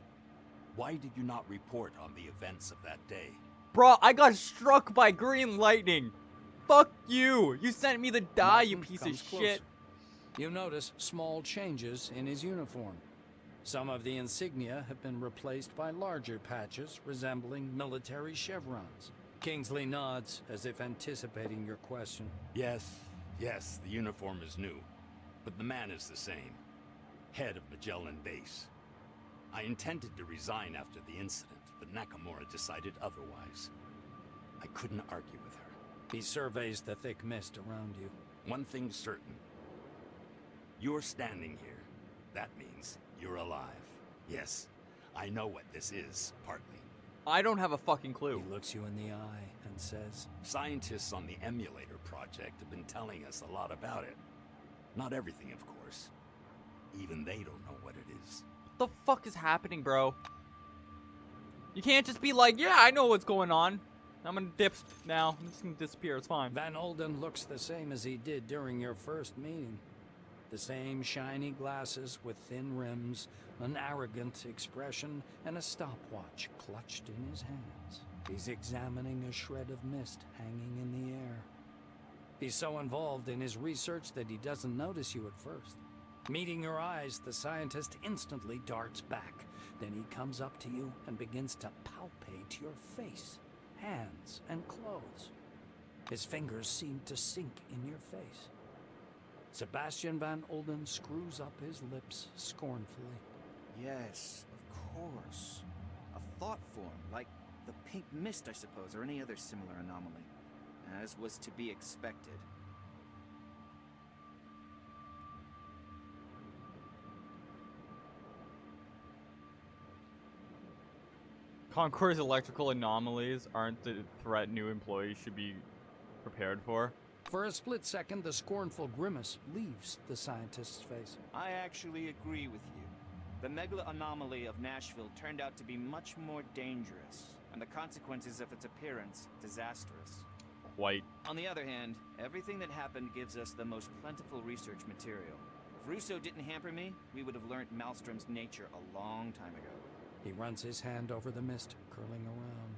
Why did you not report on the events of that day? Bro, I got struck by green lightning. Fuck you. You sent me the die, you Martin piece of comes shit. closer. You notice small changes in his uniform. Some of the insignia have been replaced by larger patches resembling military chevrons. Kingsley nods as if anticipating your question. Yes, the uniform is new, but the man is the same. Head of Magellan Base. I intended to resign after the incident, but Nakamura decided otherwise. I couldn't argue with her. He surveys the thick mist around you. One thing's certain. You're standing here. That means you're alive. Yes, I know what this is, partly. I don't have a fucking clue. He looks you in the eye and says, Scientists on the emulator project have been telling us a lot about it. Not everything, of course. Even they don't know what it is. What the fuck is happening, bro? You can't just be like, yeah, I know what's going on. I'm gonna dip now. I'm just gonna disappear. It's fine. Van Olden looks the same as he did during your first meeting. The same shiny glasses with thin rims, an arrogant expression, and a stopwatch clutched in his hands. He's examining a shred of mist hanging in the air. He's so involved in his research that he doesn't notice you at first. Meeting your eyes, the scientist instantly darts back. Then he comes up to you and begins to palpate your face, hands, and clothes. His fingers seem to sink in your face. Sebastian Van Olden screws up his lips scornfully. Yes, of course. A thought form, like the pink mist, I suppose, or any other similar anomaly. As was to be expected. Concour's electrical anomalies aren't the threat new employees should be prepared for. For a split second, the scornful grimace leaves the scientist's face. I actually agree with you. The megala anomaly of Nashville turned out to be much more dangerous, and the consequences of its appearance disastrous. Quite. On the other hand, everything that happened gives us the most plentiful research material. If Russo didn't hamper me, we would have learned Maelstrom's nature a long time ago. He runs his hand over the mist curling around.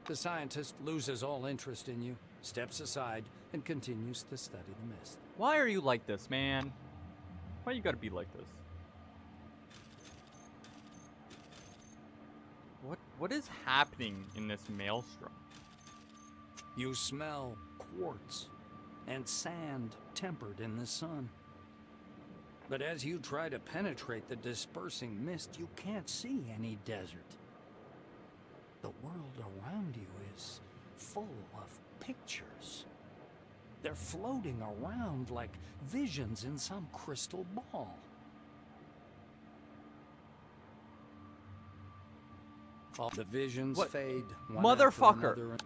The scientist loses all interest in you, steps aside, and continues to study the mist. Why are you like this, man? Why you gotta be like this? What is happening in this maelstrom? You smell quartz and sand tempered in the sun. But as you try to penetrate the dispersing mist, you can't see any desert. The world around you is full of pictures. They're floating around like visions in some crystal ball. All the visions What? fade. Motherfucker. After another.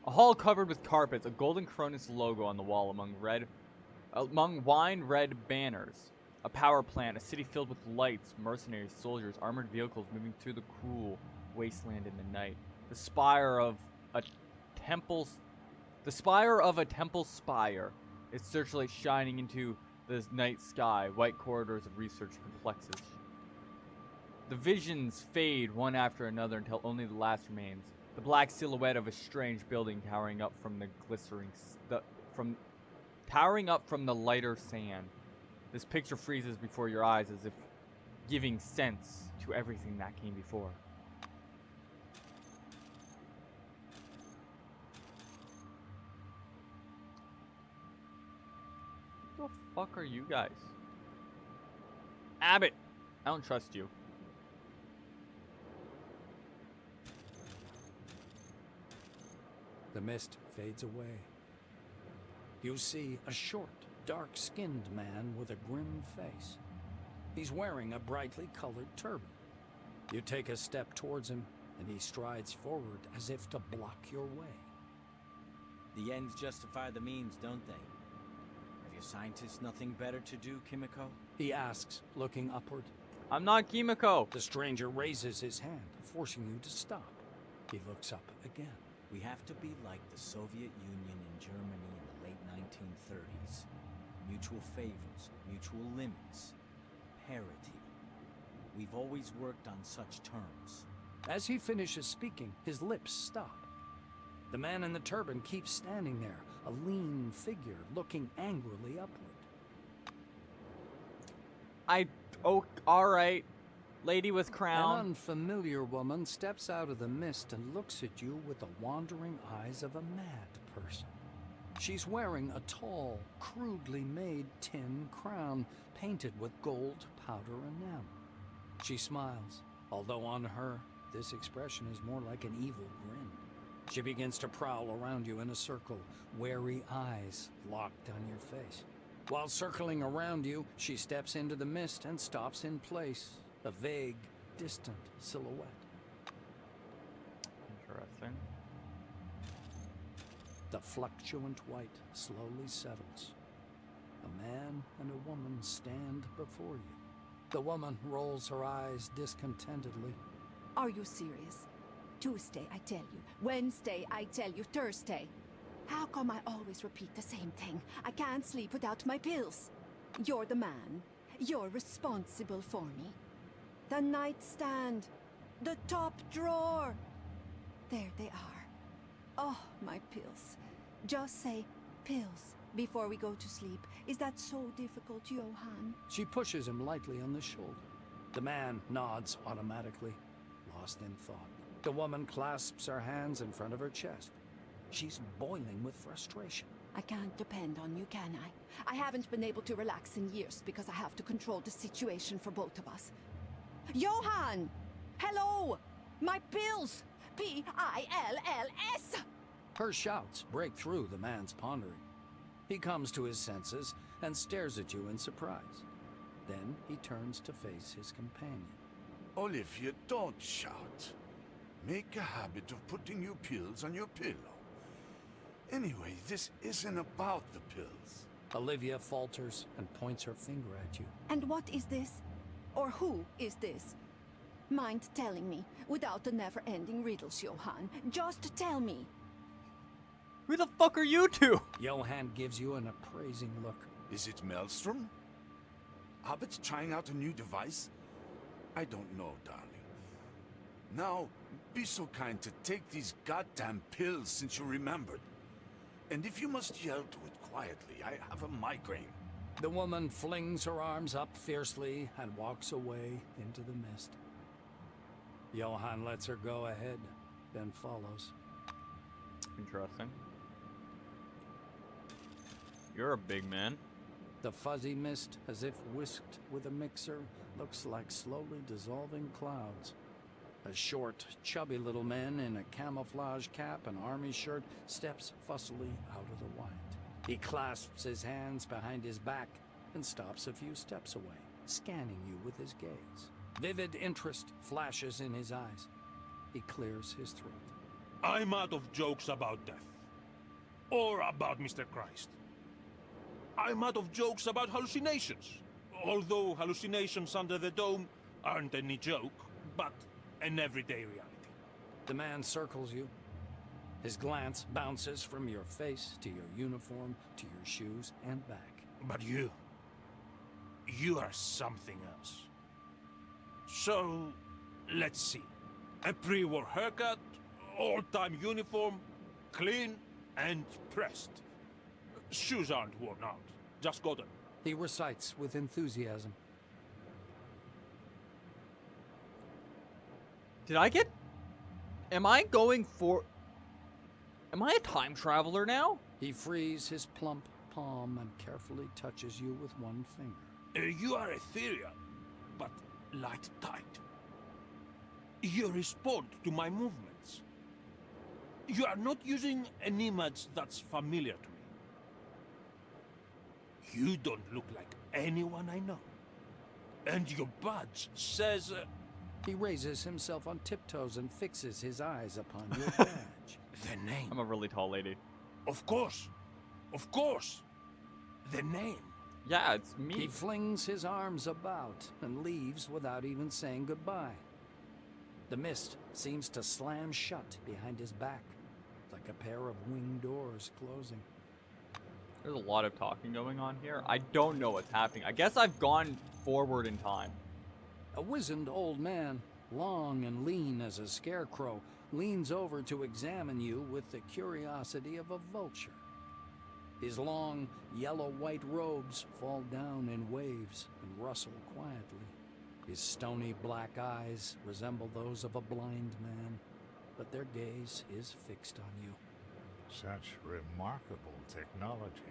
A hall covered with carpets, a golden Cronus logo on the wall among wine red banners. A power plant, a city filled with lights, mercenaries, soldiers, armored vehicles moving through the cruel wasteland in the night. The spire of a temple. The spire of a temple spire. Its searchlight shining into the night sky. White corridors of research complexes. The visions fade one after another until only the last remains. The black silhouette of a strange building towering up from the towering up from the lighter sand. This picture freezes before your eyes as if giving sense to everything that came before. What the fuck are you guys? Abbott! I don't trust you. The mist fades away. You see a short, dark-skinned man with a grim face. He's wearing a brightly colored turban. You take a step towards him, and he strides forward as if to block your way. The ends justify the means, don't they? Have your scientists nothing better to do, Kimiko? He asks, looking upward. I'm not Kimiko. The stranger raises his hand, forcing you to stop. He looks up again. We have to be like the Soviet Union and Germany in the late 1930s. Mutual favors, mutual limits, parity. We've always worked on such terms. As he finishes speaking, his lips stop. The man in the turban keeps standing there, a lean figure looking angrily upward. Oh, alright. Lady with crown. An unfamiliar woman steps out of the mist and looks at you with the wandering eyes of a mad person. She's wearing a tall, crudely made tin crown painted with gold powder enamel. She smiles, although on her, this expression is more like an evil grin. She begins to prowl around you in a circle, wary eyes locked on your face. While circling around you, she steps into the mist and stops in place, a vague, distant silhouette. Interesting. The fluctuant white slowly settles. A man and a woman stand before you. The woman rolls her eyes discontentedly. Are you serious? Tuesday, I tell you. Wednesday, I tell you. Thursday. How come I always repeat the same thing? I can't sleep without my pills. You're the man. You're responsible for me. The nightstand. The top drawer. There they are. Oh, my pills. Just say pills before we go to sleep. Is that so difficult, Johan? She pushes him lightly on the shoulder. The man nods automatically, lost in thought. The woman clasps her hands in front of her chest. She's boiling with frustration. I can't depend on you, can I? I haven't been able to relax in years because I have to control the situation for both of us. Johan! Hello! My pills! P-I-L-L-S! Her shouts break through the man's pondering. He comes to his senses and stares at you in surprise. Then he turns to face his companion. Olivia, don't shout. Make a habit of putting your pills on your pillow. Anyway, this isn't about the pills. Olivia falters and points her finger at you. And what is this? Or who is this? Mind telling me, without the never-ending riddles, Johan? Just tell me. Who the fuck are you two? Johan gives you an appraising look. Is it Maelstrom? Abbott's trying out a new device? I don't know, darling. Now, be so kind to take these goddamn pills since you remembered. And if you must yell to it quietly, I have a migraine. The woman flings her arms up fiercely and walks away into the mist. Johan lets her go ahead, then follows. Interesting. You're a big man. The fuzzy mist, as if whisked with a mixer, looks like slowly dissolving clouds. A short, chubby little man in a camouflage cap and army shirt steps fussily out of the white. He clasps his hands behind his back and stops a few steps away, scanning you with his gaze. Vivid interest flashes in his eyes. He clears his throat. I'm out of jokes about death. Or about Mr. Christ. I'm out of jokes about hallucinations. Although hallucinations under the dome aren't any joke, but an everyday reality. The man circles you. His glance bounces from your face to your uniform to your shoes and back. But you are something else. So, let's see. A pre-war haircut, all-time uniform, clean and pressed. Shoes aren't worn out, just got them. He recites with enthusiasm. Did I get... Am I a time traveler now? He frees his plump palm and carefully touches you with one finger. You are ethereal, but light-tight. You respond to my movements. You are not using an image that's familiar to me. You don't look like anyone I know. And your badge says... He raises himself on tiptoes and fixes his eyes upon your badge. The name. I'm a really tall lady. Of course. Of course. The name. Yeah, it's me. He flings his arms about and leaves without even saying goodbye. The mist seems to slam shut behind his back, like a pair of winged doors closing. There's a lot of talking going on here. I don't know what's happening. I guess I've gone forward in time. A wizened old man, long and lean as a scarecrow, leans over to examine you with the curiosity of a vulture. His long, yellow-white robes fall down in waves and rustle quietly. His stony black eyes resemble those of a blind man, but their gaze is fixed on you. Such remarkable technology.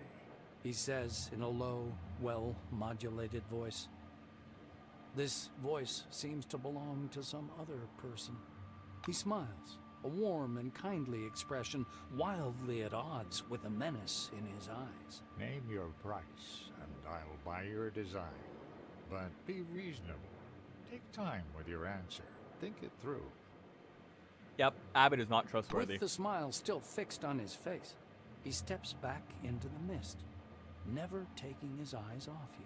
He says in a low, well-modulated voice. This voice seems to belong to some other person. He smiles, a warm and kindly expression, wildly at odds with the menace in his eyes. Name your price, and I'll buy your design. But be reasonable. Take time with your answer. Think it through. Yep, Abbott is not trustworthy. With the smile still fixed on his face, he steps back into the mist, never taking his eyes off you.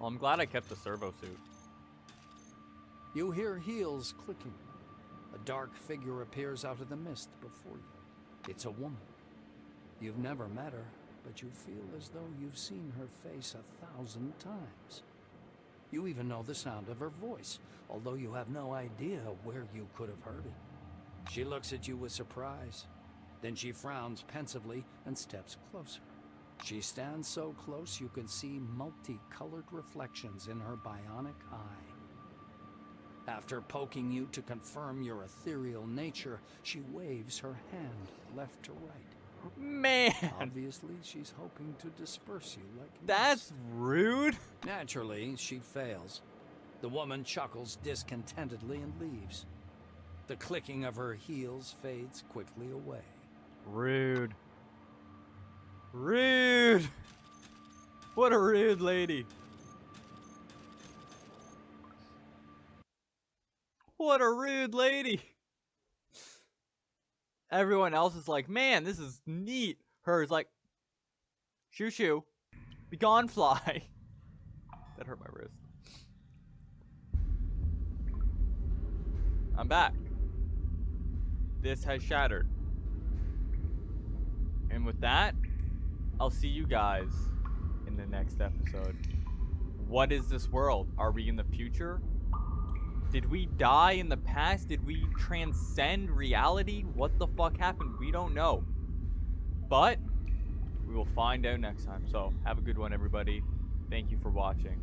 Well, I'm glad I kept the servo suit. You hear heels clicking. A dark figure appears out of the mist before you. It's a woman. You've never met her, but you feel as though you've seen her face 1,000 times. You even know the sound of her voice, although you have no idea where you could have heard it. She looks at you with surprise. Then she frowns pensively and steps closer. She stands so close you can see multicolored reflections in her bionic eye. After poking you to confirm your ethereal nature, she waves her hand left to right. Man! Obviously, she's hoping to disperse you like That's mist. rude. Naturally, she fails. The woman chuckles discontentedly and leaves. The clicking of her heels fades quickly away. Rude. Rude! What a rude lady. What a rude lady. Everyone else is like, man, this is neat. Her is like, shoo shoo. Be gone, fly. That hurt my wrist. I'm back. This has shattered. And with that, I'll see you guys in the next episode. What is this world? Are we in the future? Did we die in the past? Did we transcend reality? What the fuck happened? We don't know. But we will find out next time. So have a good one, everybody. Thank you for watching.